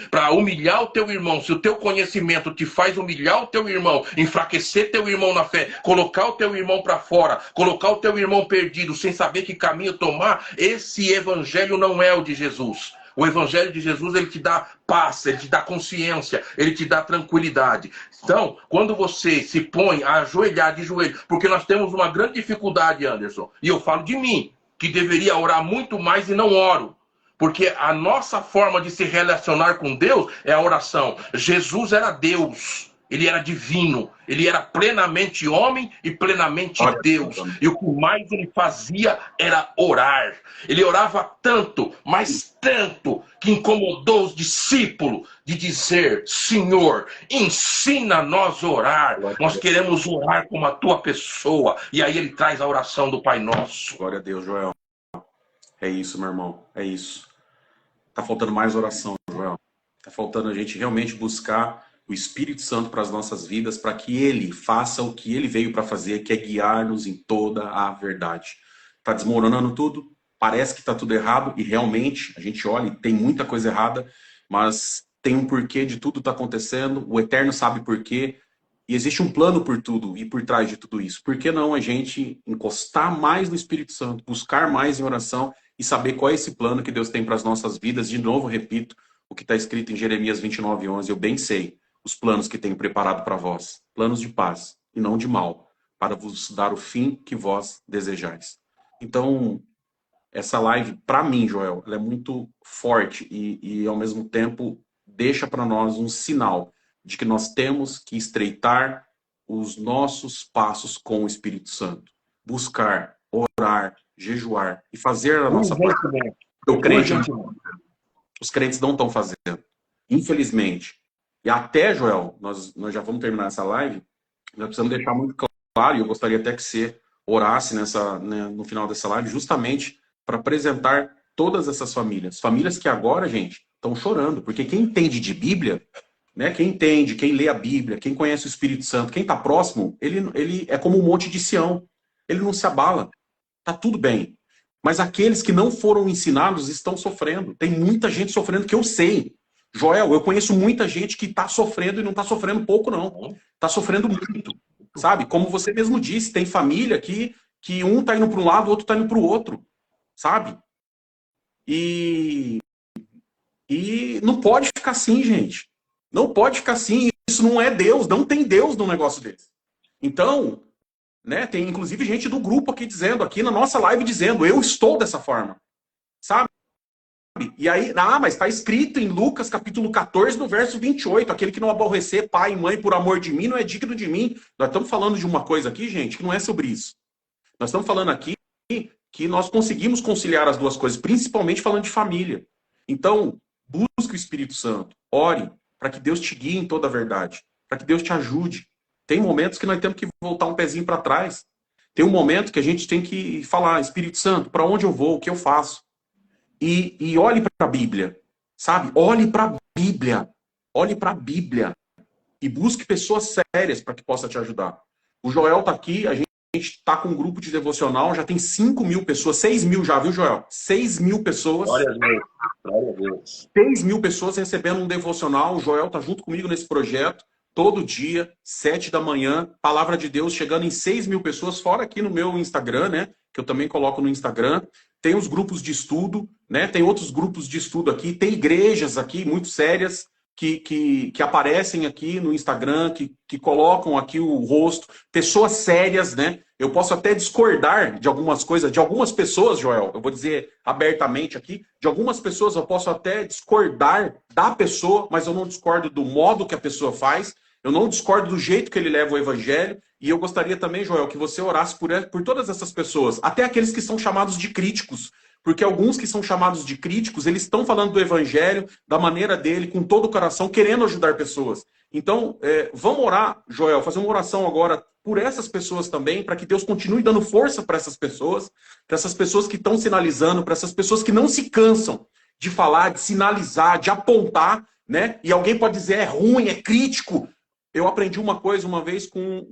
para humilhar o teu irmão, se o teu conhecimento te faz humilhar o teu irmão, enfraquecer teu irmão na fé, colocar o teu irmão para fora, colocar o teu irmão perdido sem saber que caminho tomar, esse evangelho não é o de Jesus. O evangelho de Jesus, ele te dá paz, ele te dá consciência, ele te dá tranquilidade. Então, quando você se põe a ajoelhar de joelho, porque nós temos uma grande dificuldade, Anderson, e eu falo de mim, que deveria orar muito mais e não oro. Porque a nossa forma de se relacionar com Deus é a oração. Jesus era Deus. Ele era divino, ele era plenamente homem e plenamente Deus. E o que mais ele fazia era orar. Ele orava tanto, mas tanto, que incomodou os discípulos de dizer, Senhor, ensina-nós a orar. Nós queremos orar como a tua pessoa. E aí ele traz a oração do Pai Nosso. Glória a Deus, Joel. É isso, meu irmão, é isso. Tá faltando mais oração, Joel. Tá faltando a gente realmente buscar o Espírito Santo para as nossas vidas, para que Ele faça o que Ele veio para fazer, que é guiar-nos em toda a verdade. Está desmoronando tudo, parece que está tudo errado, e realmente, a gente olha e tem muita coisa errada, mas tem um porquê de tudo está acontecendo, o Eterno sabe porquê, e existe um plano por tudo e por trás de tudo isso. Por que não a gente encostar mais no Espírito Santo, buscar mais em oração e saber qual é esse plano que Deus tem para as nossas vidas? De novo, repito, o que está escrito em Jeremias 29:11, eu bem sei os planos que tenho preparado para vós, planos de paz e não de mal, para vos dar o fim que vós desejais. Então, essa live, para mim, Joel, ela é muito forte e ao mesmo tempo deixa para nós um sinal de que nós temos que estreitar os nossos passos com o Espírito Santo. Buscar, orar, jejuar e fazer a nossa parte. Os crentes não estão fazendo. Infelizmente. E até, Joel, nós já vamos terminar essa live, nós precisamos deixar muito claro, e eu gostaria até que você orasse no final dessa live, justamente para apresentar todas essas famílias. Famílias que agora, gente, estão chorando, porque quem entende de Bíblia, né, quem entende, quem lê a Bíblia, quem conhece o Espírito Santo, quem está próximo, ele é como um monte de Sião. Ele não se abala. Tá tudo bem. Mas aqueles que não foram ensinados estão sofrendo. Tem muita gente sofrendo que eu sei. Joel, eu conheço muita gente que está sofrendo e não está sofrendo pouco, não. Está sofrendo muito, sabe? Como você mesmo disse, tem família que um está indo para um lado, o outro está indo para o outro, sabe? E, e não pode ficar assim, gente. Não pode ficar assim. Isso não é Deus, não tem Deus num negócio desse. Então, né, tem inclusive gente do grupo aqui dizendo, aqui na nossa live dizendo, eu estou dessa forma, sabe? E aí, mas está escrito em Lucas capítulo 14, no verso 28, aquele que não aborrecer pai e mãe por amor de mim não é digno de mim. Nós estamos falando de uma coisa aqui, gente, que não é sobre isso. Nós estamos falando aqui que nós conseguimos conciliar as duas coisas, principalmente falando de família. Então, busque o Espírito Santo, ore para que Deus te guie em toda a verdade, para que Deus te ajude. Tem momentos que nós temos que voltar um pezinho para trás. Tem um momento que a gente tem que falar, Espírito Santo, para onde eu vou, o que eu faço? E olhe para a Bíblia, sabe? Olhe para a Bíblia. Olhe para a Bíblia. E busque pessoas sérias para que possa te ajudar. O Joel está aqui, a gente está com um grupo de devocional, já tem 5.000 pessoas, 6.000 já, viu, Joel? 6.000 pessoas. Glória a Deus. Glória a Deus. 6.000 pessoas recebendo um devocional. O Joel está junto comigo nesse projeto. Todo dia, 7 da manhã, palavra de Deus chegando em 6.000 pessoas, fora aqui no meu Instagram, né? Que eu também coloco no Instagram. Tem os grupos de estudo, né? Tem outros grupos de estudo aqui, tem igrejas aqui muito sérias que aparecem aqui no Instagram, que colocam aqui o rosto, pessoas sérias, né? Eu posso até discordar de algumas coisas, de algumas pessoas, Joel, eu vou dizer abertamente aqui, de algumas pessoas eu posso até discordar da pessoa, mas eu não discordo do modo que a pessoa faz, eu não discordo do jeito que ele leva o evangelho, e eu gostaria também, Joel, que você orasse por todas essas pessoas, até aqueles que são chamados de críticos, porque alguns que são chamados de críticos, eles estão falando do evangelho, da maneira dele, com todo o coração, querendo ajudar pessoas. Então, vamos orar, Joel, fazer uma oração agora por essas pessoas também, para que Deus continue dando força para essas pessoas que estão sinalizando, para essas pessoas que não se cansam de falar, de sinalizar, de apontar, né? E alguém pode dizer, é ruim, é crítico. Eu aprendi uma coisa uma vez com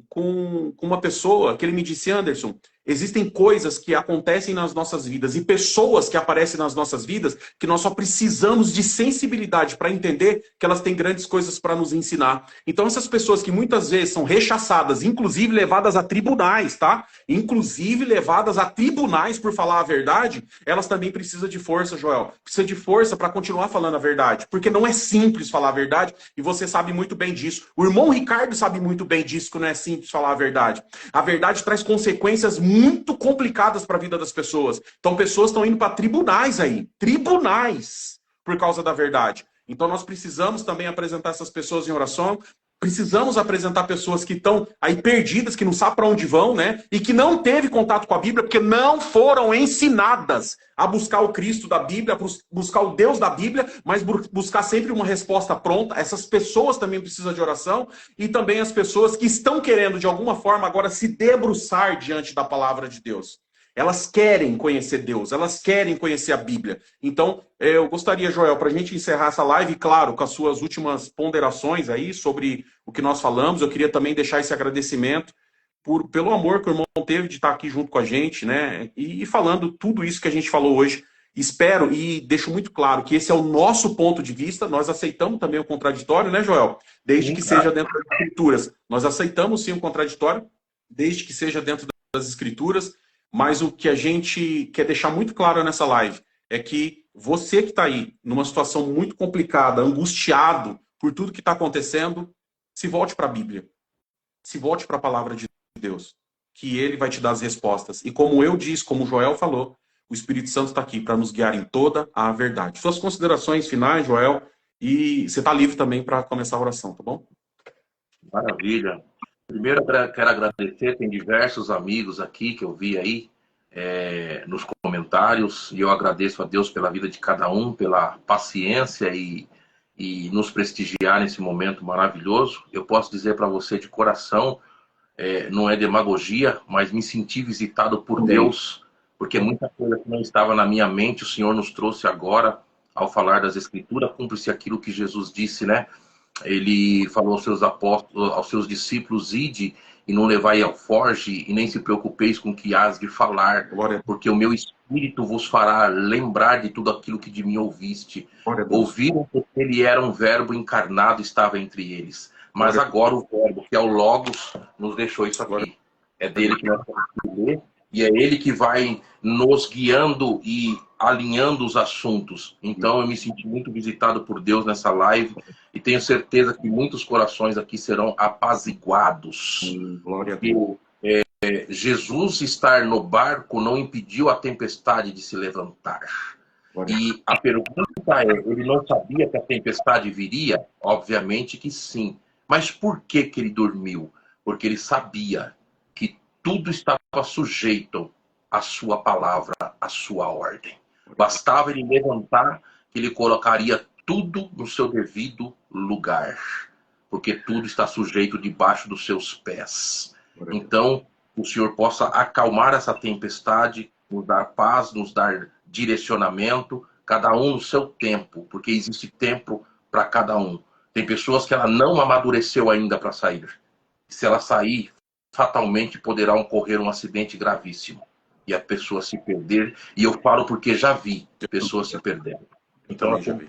uma pessoa que ele me disse, Anderson, existem coisas que acontecem nas nossas vidas e pessoas que aparecem nas nossas vidas que nós só precisamos de sensibilidade para entender que elas têm grandes coisas para nos ensinar. Então essas pessoas que muitas vezes são rechaçadas, inclusive levadas a tribunais, tá? Inclusive levadas a tribunais por falar a verdade, elas também precisam de força, Joel. Precisa de força para continuar falando a verdade, porque não é simples falar a verdade e você sabe muito bem disso. O irmão Ricardo sabe muito bem disso, que não é simples falar a verdade. A verdade traz consequências muito complicadas para a vida das pessoas. Então, pessoas estão indo para tribunais aí. Tribunais por causa da verdade. Então, nós precisamos também apresentar essas pessoas em oração. Precisamos apresentar pessoas que estão aí perdidas, que não sabem para onde vão, né? E que não teve contato com a Bíblia, porque não foram ensinadas a buscar o Cristo da Bíblia, a buscar o Deus da Bíblia, mas buscar sempre uma resposta pronta. Essas pessoas também precisam de oração. E também as pessoas que estão querendo, de alguma forma, agora se debruçar diante da palavra de Deus. Elas querem conhecer Deus, elas querem conhecer a Bíblia. Então, eu gostaria, Joel, para a gente encerrar essa live, claro, com as suas últimas ponderações aí sobre o que nós falamos, eu queria também deixar esse agradecimento pelo amor que o irmão teve de estar aqui junto com a gente, né? E falando tudo isso que a gente falou hoje. Espero e deixo muito claro que esse é o nosso ponto de vista. Nós aceitamos também o contraditório, né, Joel? Desde que seja dentro das Escrituras. Nós aceitamos sim o contraditório, desde que seja dentro das Escrituras. Mas o que a gente quer deixar muito claro nessa live é que você que está aí numa situação muito complicada, angustiado por tudo que está acontecendo, se volte para a Bíblia. Se volte para a palavra de Deus, que ele vai te dar as respostas. E como eu disse, como o Joel falou, o Espírito Santo está aqui para nos guiar em toda a verdade. Suas considerações finais, Joel, e você está livre também para começar a oração, tá bom? Maravilha. Primeiro, eu quero agradecer, tem diversos amigos aqui que eu vi aí nos comentários, e eu agradeço a Deus pela vida de cada um, pela paciência e nos prestigiar nesse momento maravilhoso. Eu posso dizer para você de coração, não é demagogia, mas me senti visitado por Deus, porque muita coisa que não estava na minha mente, o Senhor nos trouxe agora, ao falar das Escrituras, cumpre-se aquilo que Jesus disse, né? Ele falou aos seus apóstolos, aos seus discípulos: ide e não levai alforge, e nem se preocupeis com o que hás de falar, Glória, porque o meu espírito vos fará lembrar de tudo aquilo que de mim ouviste. glória a Deus. Ouviram que ele era um verbo encarnado, estava entre eles. Mas Glória, agora o verbo, que é o Logos, nos deixou isso glória aqui. É dele que nós temos que ler, e é ele que vai nos guiando e alinhando os assuntos. Então eu me senti muito visitado por Deus nessa live, e tenho certeza que muitos corações aqui serão apaziguados. glória a Porque Deus. Jesus estar no barco não impediu a tempestade de se levantar. Glória. E a pergunta é, ele não sabia que a tempestade viria? Obviamente que sim. Mas por que que ele dormiu? Porque ele sabia que tudo estava sujeito à sua palavra, à sua ordem. Bastava ele levantar que ele colocaria tudo no seu devido lugar. Porque tudo está sujeito debaixo dos seus pés. Então, o Senhor possa acalmar essa tempestade, nos dar paz, nos dar direcionamento, cada um no seu tempo, porque existe tempo para cada um. Tem pessoas que ela não amadureceu ainda para sair. Se ela sair, fatalmente poderá ocorrer um acidente gravíssimo e a pessoa se perder. E eu falo porque já vi pessoas se perdendo. Então, nós temos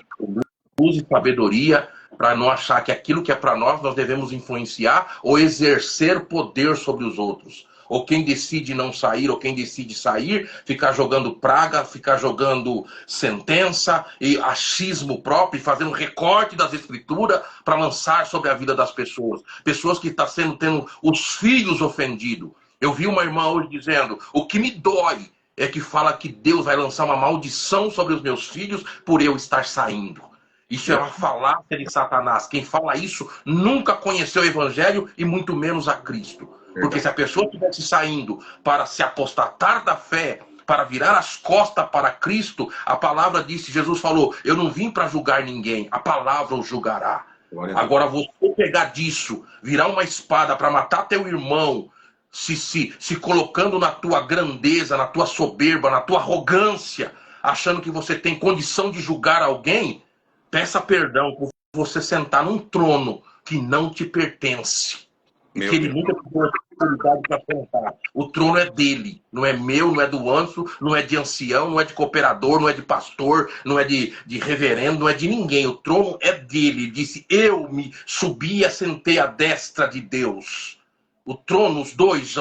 luz e sabedoria para não achar que aquilo que é para nós devemos influenciar ou exercer poder sobre os outros. Ou quem decide não sair, ou quem decide sair, ficar jogando praga, ficar jogando sentença e achismo próprio, fazendo recorte das escrituras para lançar sobre a vida das pessoas. Pessoas que estão tendo os filhos ofendidos. Eu vi uma irmã hoje dizendo, o que me dói é que fala que Deus vai lançar uma maldição sobre os meus filhos por eu estar saindo. Isso é uma falácia de Satanás. Quem fala isso nunca conheceu o Evangelho e muito menos a Cristo. Porque se a pessoa estivesse saindo para se apostatar da fé, para virar as costas para Cristo, a palavra disse, Jesus falou, eu não vim para julgar ninguém, a palavra o julgará. Agora você pegar disso, virar uma espada para matar teu irmão, se colocando na tua grandeza, na tua soberba, na tua arrogância, achando que você tem condição de julgar alguém, peça perdão por você sentar num trono que não te pertence. E que ele nunca teve oportunidade para sentar. O trono é dele. Não é meu, não é do Anso, não é de ancião, não é de cooperador, não é de pastor, não é de reverendo, não é de ninguém. O trono é dele. Ele disse, eu me subi e assentei à destra de Deus. O trono, os dois,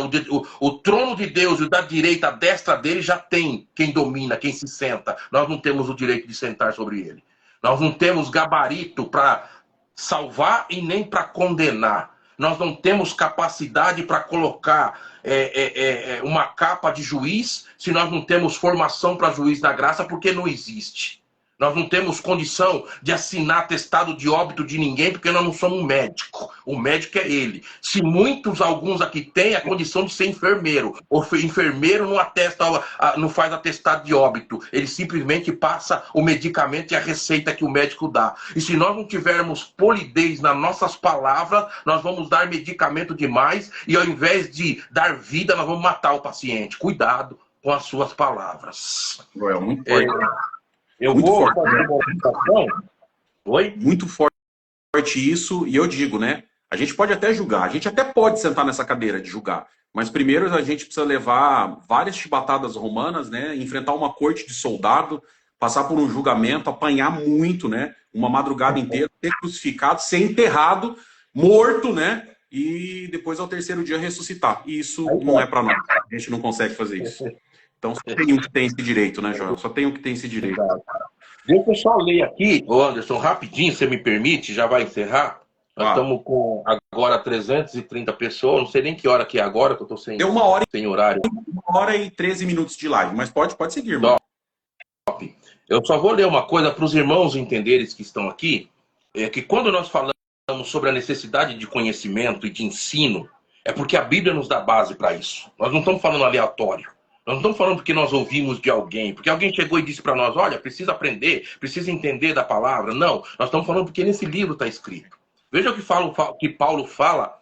o trono de Deus e o da direita, a destra dele, já tem quem domina, quem se senta. Nós não temos o direito de sentar sobre ele. Nós não temos gabarito para salvar e nem para condenar. Nós não temos capacidade para colocar uma capa de juiz se nós não temos formação para juiz da graça, porque não existe. Nós não temos condição de assinar atestado de óbito de ninguém, porque nós não somos médico. O médico é ele. Se alguns aqui têm a condição de ser enfermeiro, o enfermeiro não atesta, não faz atestado de óbito. Ele simplesmente passa o medicamento e a receita que o médico dá. E se nós não tivermos polidez nas nossas palavras, nós vamos dar medicamento demais e ao invés de dar vida, nós vamos matar o paciente. Cuidado com as suas palavras. Muito forte. Eu muito vou fazer uma apresentação. Oi? Muito forte isso, e eu digo, né? A gente pode até julgar, a gente até pode sentar nessa cadeira de julgar, mas primeiro a gente precisa levar várias chibatadas romanas, né? Enfrentar uma corte de soldado, passar por um julgamento, apanhar muito, né? Uma madrugada inteira, ser crucificado, ser enterrado, morto, né? E depois ao terceiro dia ressuscitar. E isso não é para nós, a gente não consegue fazer isso. Então só tem um que tem esse direito, né, Joel? Só tem um que tem esse direito. Deixa eu só ler aqui, Anderson, rapidinho, você me permite, já vai encerrar. Nós estamos com agora 330 pessoas, não sei nem que hora que é agora, que eu estou sem, sem horário. 1h13 minutos de live, mas pode seguir, irmão. Top. Eu só vou ler uma coisa para os irmãos entenderem que estão aqui, é que quando nós falamos sobre a necessidade de conhecimento e de ensino, é porque a Bíblia nos dá base para isso. Nós não estamos falando aleatório. Nós não estamos falando porque nós ouvimos de alguém, porque alguém chegou e disse para nós, olha, precisa aprender, precisa entender da palavra. Não, nós estamos falando porque nesse livro está escrito. Veja o que Paulo fala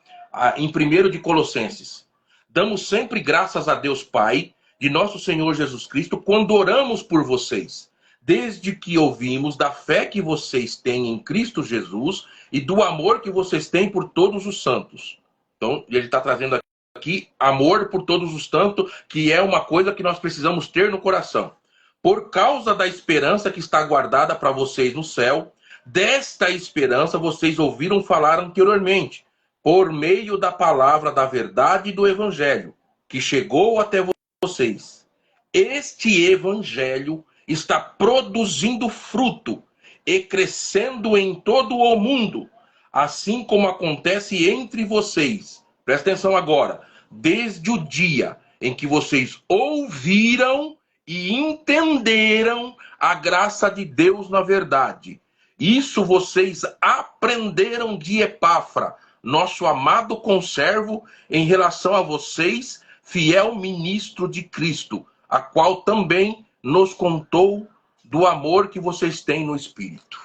em 1 de Colossenses. Damos sempre graças a Deus Pai, de nosso Senhor Jesus Cristo, quando oramos por vocês, desde que ouvimos da fé que vocês têm em Cristo Jesus e do amor que vocês têm por todos os santos. Então, ele está trazendo aqui amor por todos os santos, que é uma coisa que nós precisamos ter no coração. Por causa da esperança que está guardada para vocês no céu, desta esperança vocês ouviram falar anteriormente, por meio da palavra da verdade e do evangelho, que chegou até vocês. Este evangelho está produzindo fruto e crescendo em todo o mundo, assim como acontece entre vocês. Presta atenção agora. Desde o dia em que vocês ouviram e entenderam a graça de Deus na verdade. Isso vocês aprenderam de Epafra, nosso amado conservo, em relação a vocês, fiel ministro de Cristo, a qual também nos contou do amor que vocês têm no Espírito.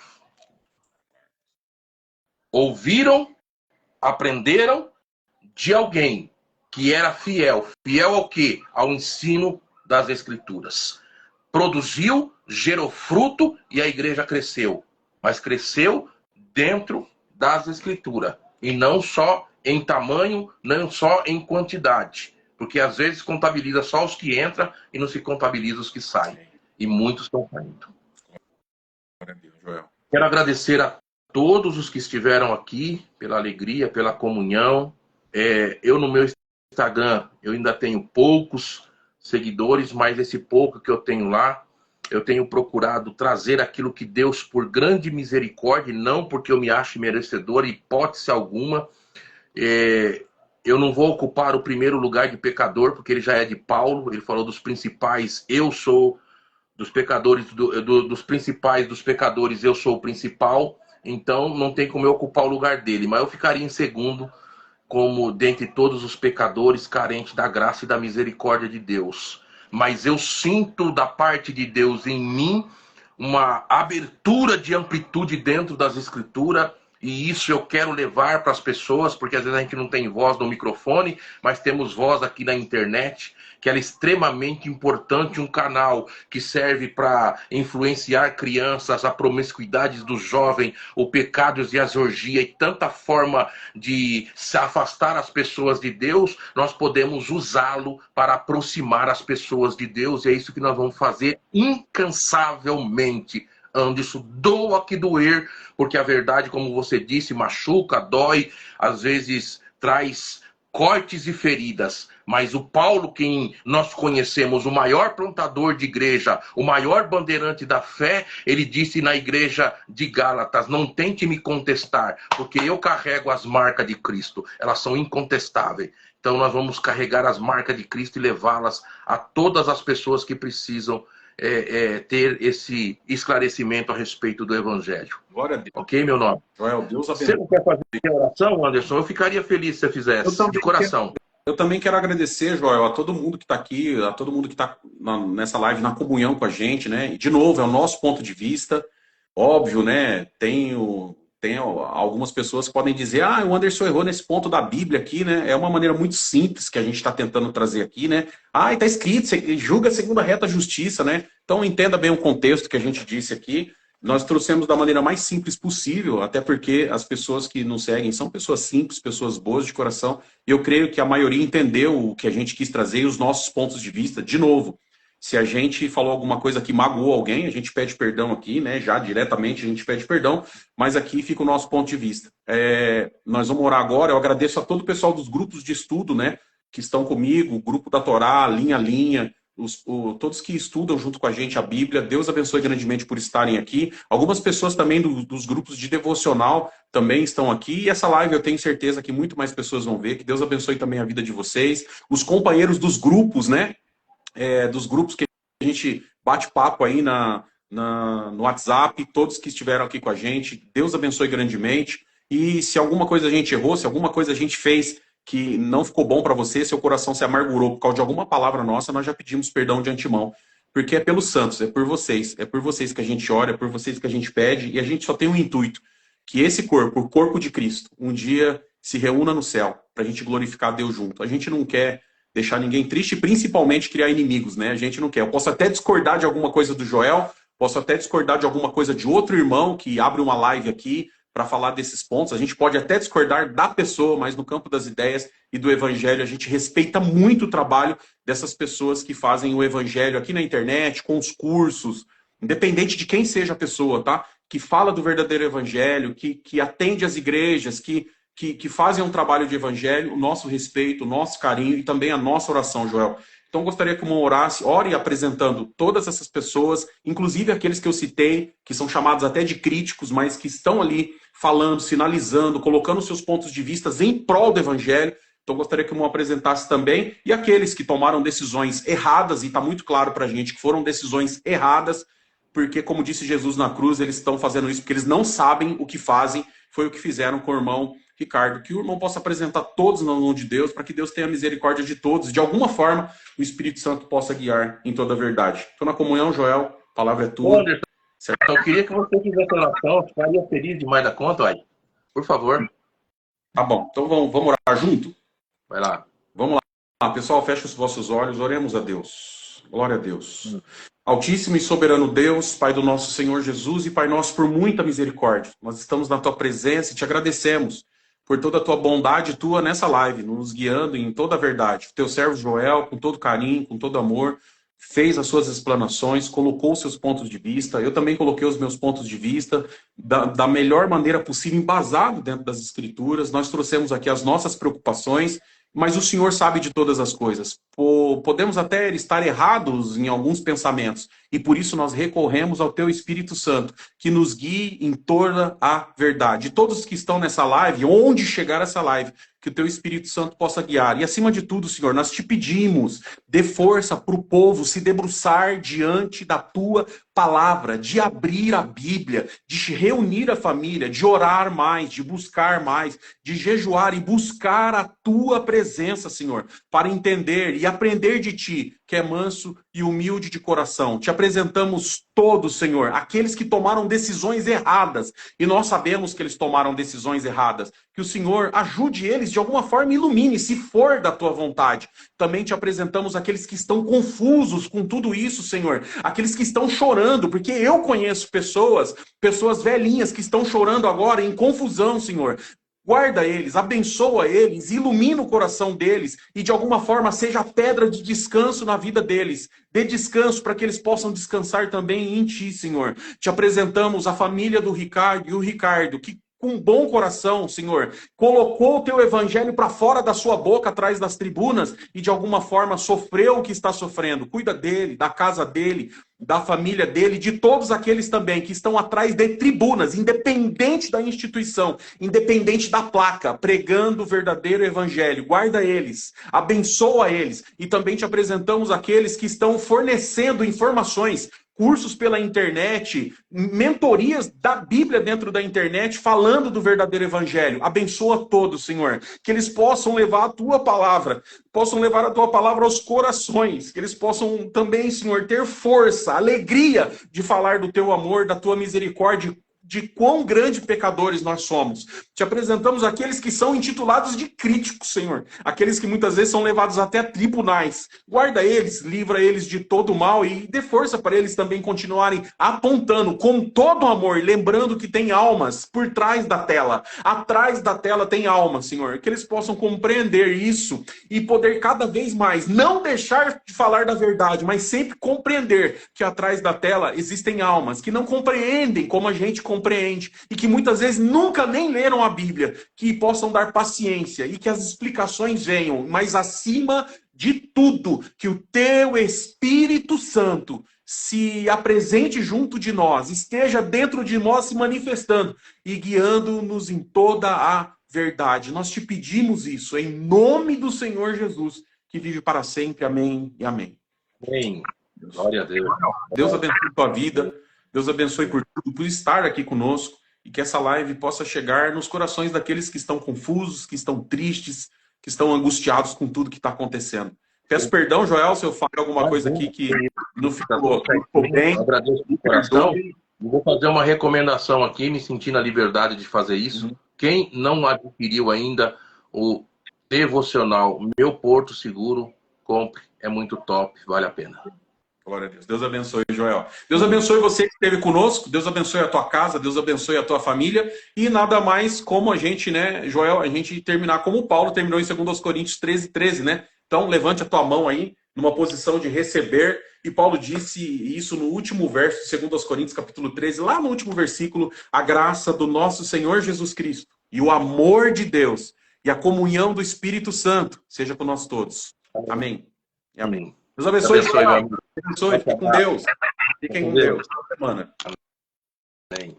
Ouviram, aprenderam de alguém que era fiel. Fiel ao quê? Ao ensino das Escrituras. Produziu, gerou fruto e a igreja cresceu. Mas cresceu dentro das Escrituras. E não só em tamanho, não só em quantidade. Porque às vezes contabiliza só os que entram e não se contabiliza os que saem. E muitos estão saindo. Quero agradecer a todos os que estiveram aqui pela alegria, pela comunhão. Eu no meu Instagram, eu ainda tenho poucos seguidores, mas esse pouco que eu tenho lá, eu tenho procurado trazer aquilo que Deus, por grande misericórdia, não porque eu me ache merecedor, hipótese alguma, eu não vou ocupar o primeiro lugar de pecador, porque ele já é de Paulo, ele falou dos principais, eu sou dos pecadores, dos principais dos pecadores, eu sou o principal, então não tem como eu ocupar o lugar dele, mas eu ficaria em segundo, como dentre todos os pecadores carentes da graça e da misericórdia de Deus. Mas eu sinto da parte de Deus em mim uma abertura de amplitude dentro das Escrituras, e isso eu quero levar para as pessoas, porque às vezes a gente não tem voz no microfone, mas temos voz aqui na internet, que ela é extremamente importante, um canal que serve para influenciar crianças, a promiscuidade do jovem, o pecados e as orgias, e tanta forma de se afastar as pessoas de Deus, nós podemos usá-lo para aproximar as pessoas de Deus, e é isso que nós vamos fazer incansavelmente. Anderson, doa que doer, porque a verdade, como você disse, machuca, dói, às vezes traz cortes e feridas, mas o Paulo, quem nós conhecemos, o maior plantador de igreja, o maior bandeirante da fé, ele disse na igreja de Gálatas: não tente me contestar, porque eu carrego as marcas de Cristo, elas são incontestáveis. Então nós vamos carregar as marcas de Cristo e levá-las a todas as pessoas que precisam ter esse esclarecimento a respeito do Evangelho. Glória a Deus. Ok, meu nome? Joel, Deus abençoe. Você não quer fazer oração, Anderson? Eu ficaria feliz se você fizesse, de coração. Eu também quero agradecer, Joel, a todo mundo que está aqui, a todo mundo que está nessa live, na comunhão com a gente, né? E, de novo, é o nosso ponto de vista. Óbvio, né? Tem algumas pessoas que podem dizer: ah, o Anderson errou nesse ponto da Bíblia aqui, né? É uma maneira muito simples que a gente está tentando trazer aqui, né? Ah, está escrito, você julga segundo a reta justiça, né? Então entenda bem o contexto que a gente disse aqui. Nós trouxemos da maneira mais simples possível, até porque as pessoas que nos seguem são pessoas simples, pessoas boas de coração, e eu creio que a maioria entendeu o que a gente quis trazer e os nossos pontos de vista. De novo, se a gente falou alguma coisa que magoou alguém, a gente pede perdão aqui, né? Já diretamente a gente pede perdão, mas aqui fica o nosso ponto de vista. Nós vamos orar agora. Eu agradeço a todo o pessoal dos grupos de estudo, né? Que estão comigo, o grupo da Torá, linha a linha, todos que estudam junto com a gente a Bíblia. Deus abençoe grandemente por estarem aqui. Algumas pessoas também dos grupos de devocional também estão aqui. E essa live eu tenho certeza que muito mais pessoas vão ver. Que Deus abençoe também a vida de vocês. Os companheiros dos grupos, né? Dos grupos que a gente bate papo aí no WhatsApp, todos que estiveram aqui com a gente, Deus abençoe grandemente. E se alguma coisa a gente errou, se alguma coisa a gente fez que não ficou bom para você, seu coração se amargurou por causa de alguma palavra nossa, nós já pedimos perdão de antemão, porque é pelos santos, é por vocês que a gente ora, é por vocês que a gente pede, e a gente só tem um intuito: que esse corpo, o corpo de Cristo, um dia se reúna no céu, para a gente glorificar Deus junto. A gente não quer deixar ninguém triste, principalmente criar inimigos, né? A gente não quer. Eu posso até discordar de alguma coisa do Joel, posso até discordar de alguma coisa de outro irmão que abre uma live aqui para falar desses pontos. A gente pode até discordar da pessoa, mas no campo das ideias e do evangelho, a gente respeita muito o trabalho dessas pessoas que fazem o evangelho aqui na internet, com os cursos, independente de quem seja a pessoa, tá? Que fala do verdadeiro evangelho, que atende às igrejas, que fazem um trabalho de evangelho, o nosso respeito, o nosso carinho e também a nossa oração, Joel. Então, gostaria que o irmão ore apresentando todas essas pessoas, inclusive aqueles que eu citei, que são chamados até de críticos, mas que estão ali falando, sinalizando, colocando seus pontos de vista em prol do evangelho. Então, gostaria que o irmão apresentasse também. E aqueles que tomaram decisões erradas, e está muito claro para a gente que foram decisões erradas, porque, como disse Jesus na cruz, eles estão fazendo isso porque eles não sabem o que fazem. Foi o que fizeram com o irmão Ricardo. Que o irmão possa apresentar todos na mão de Deus, para que Deus tenha misericórdia de todos. De alguma forma, o Espírito Santo possa guiar em toda a verdade. Estou na comunhão, Joel. A palavra é tua. Anderson, eu queria que você fizesse oração. Ficaria feliz demais da conta, uai. Por favor. Tá bom. Então vamos orar junto? Vai lá. Vamos lá. Pessoal, feche os vossos olhos. Oremos a Deus. Glória a Deus. Altíssimo e soberano Deus, Pai do nosso Senhor Jesus e Pai nosso, por muita misericórdia. Nós estamos na tua presença e te agradecemos por toda a tua bondade tua nessa live, nos guiando em toda a verdade. O teu servo Joel, com todo carinho, com todo amor, fez as suas explanações, colocou os seus pontos de vista. Eu também coloquei os meus pontos de vista da melhor maneira possível, embasado dentro das Escrituras. Nós trouxemos aqui as nossas preocupações, mas o Senhor sabe de todas as coisas. Podemos até estar errados em alguns pensamentos, e por isso nós recorremos ao Teu Espírito Santo, que nos guie em toda a verdade. E todos que estão nessa live, onde chegar essa live, que o Teu Espírito Santo possa guiar. E acima de tudo, Senhor, nós te pedimos, dê força para o povo se debruçar diante da Tua palavra, de abrir a Bíblia, de reunir a família, de orar mais, de buscar mais, de jejuar e buscar a Tua presença, Senhor, para entender e aprender de Ti, que é manso e humilde de coração. Te apresentamos todos, Senhor, aqueles que tomaram decisões erradas, e nós sabemos que eles tomaram decisões erradas. Que o Senhor ajude eles de alguma forma, ilumine, se for da tua vontade. Também te apresentamos aqueles que estão confusos com tudo isso, Senhor. Aqueles que estão chorando, porque eu conheço pessoas velhinhas que estão chorando agora em confusão, Senhor. Guarda eles, abençoa eles, ilumina o coração deles e de alguma forma seja a pedra de descanso na vida deles. Dê descanso para que eles possam descansar também em Ti, Senhor. Te apresentamos a família do Ricardo e o Ricardo, que com bom coração, Senhor, colocou o Teu evangelho para fora da sua boca, atrás das tribunas, e de alguma forma sofreu o que está sofrendo. Cuida dele, da casa dele, da família dele, de todos aqueles também que estão atrás de tribunas, independente da instituição, independente da placa, pregando o verdadeiro evangelho. Guarda eles, abençoa eles, e também te apresentamos aqueles que estão fornecendo informações, cursos pela internet, mentorias da Bíblia dentro da internet, falando do verdadeiro evangelho. Abençoa todos, Senhor. Que eles possam levar a Tua palavra, possam levar a Tua palavra aos corações. Que eles possam também, Senhor, ter força, alegria de falar do Teu amor, da Tua misericórdia, de quão grandes pecadores nós somos. Te apresentamos aqueles que são intitulados de críticos, Senhor. Aqueles que muitas vezes são levados até a tribunais. Guarda eles, livra eles de todo mal e dê força para eles também continuarem apontando com todo amor, lembrando que tem almas por trás da tela. Atrás da tela tem almas, Senhor. Que eles possam compreender isso e poder cada vez mais não deixar de falar da verdade, mas sempre compreender que atrás da tela existem almas que não compreendem como a gente compreende e que muitas vezes nunca nem leram a Bíblia, que possam dar paciência e que as explicações venham, mas acima de tudo, que o Teu Espírito Santo se apresente junto de nós, esteja dentro de nós se manifestando e guiando-nos em toda a verdade. Nós te pedimos isso em nome do Senhor Jesus, que vive para sempre. Amém e amém. Amém. Glória a Deus. Deus abençoe a tua vida. Deus abençoe por tudo, por estar aqui conosco e que essa live possa chegar nos corações daqueles que estão confusos, que estão tristes, que estão angustiados com tudo que está acontecendo. Peço perdão, Joel, se eu falei alguma coisa aqui que não ficou bem. Eu agradeço de coração. Vou fazer uma recomendação aqui, me sentindo a liberdade de fazer isso. Quem não adquiriu ainda o devocional Meu Porto Seguro, compre. É muito top, vale a pena. Glória a Deus. Deus abençoe, Joel. Deus abençoe você que esteve conosco. Deus abençoe a tua casa. Deus abençoe a tua família. E nada mais como a gente, né, Joel, a gente terminar como Paulo terminou em 2 Coríntios 13:13, né? Então, levante a tua mão aí, numa posição de receber. E Paulo disse isso no último verso de 2 Coríntios, capítulo 13, lá no último versículo: a graça do nosso Senhor Jesus Cristo e o amor de Deus e a comunhão do Espírito Santo seja com nós todos. Amém. E amém. Deus abençoe, Deus abençoe, meu amigo. Deus abençoe. Fique com Deus. Fiquem com Deus. Boa semana. Amém.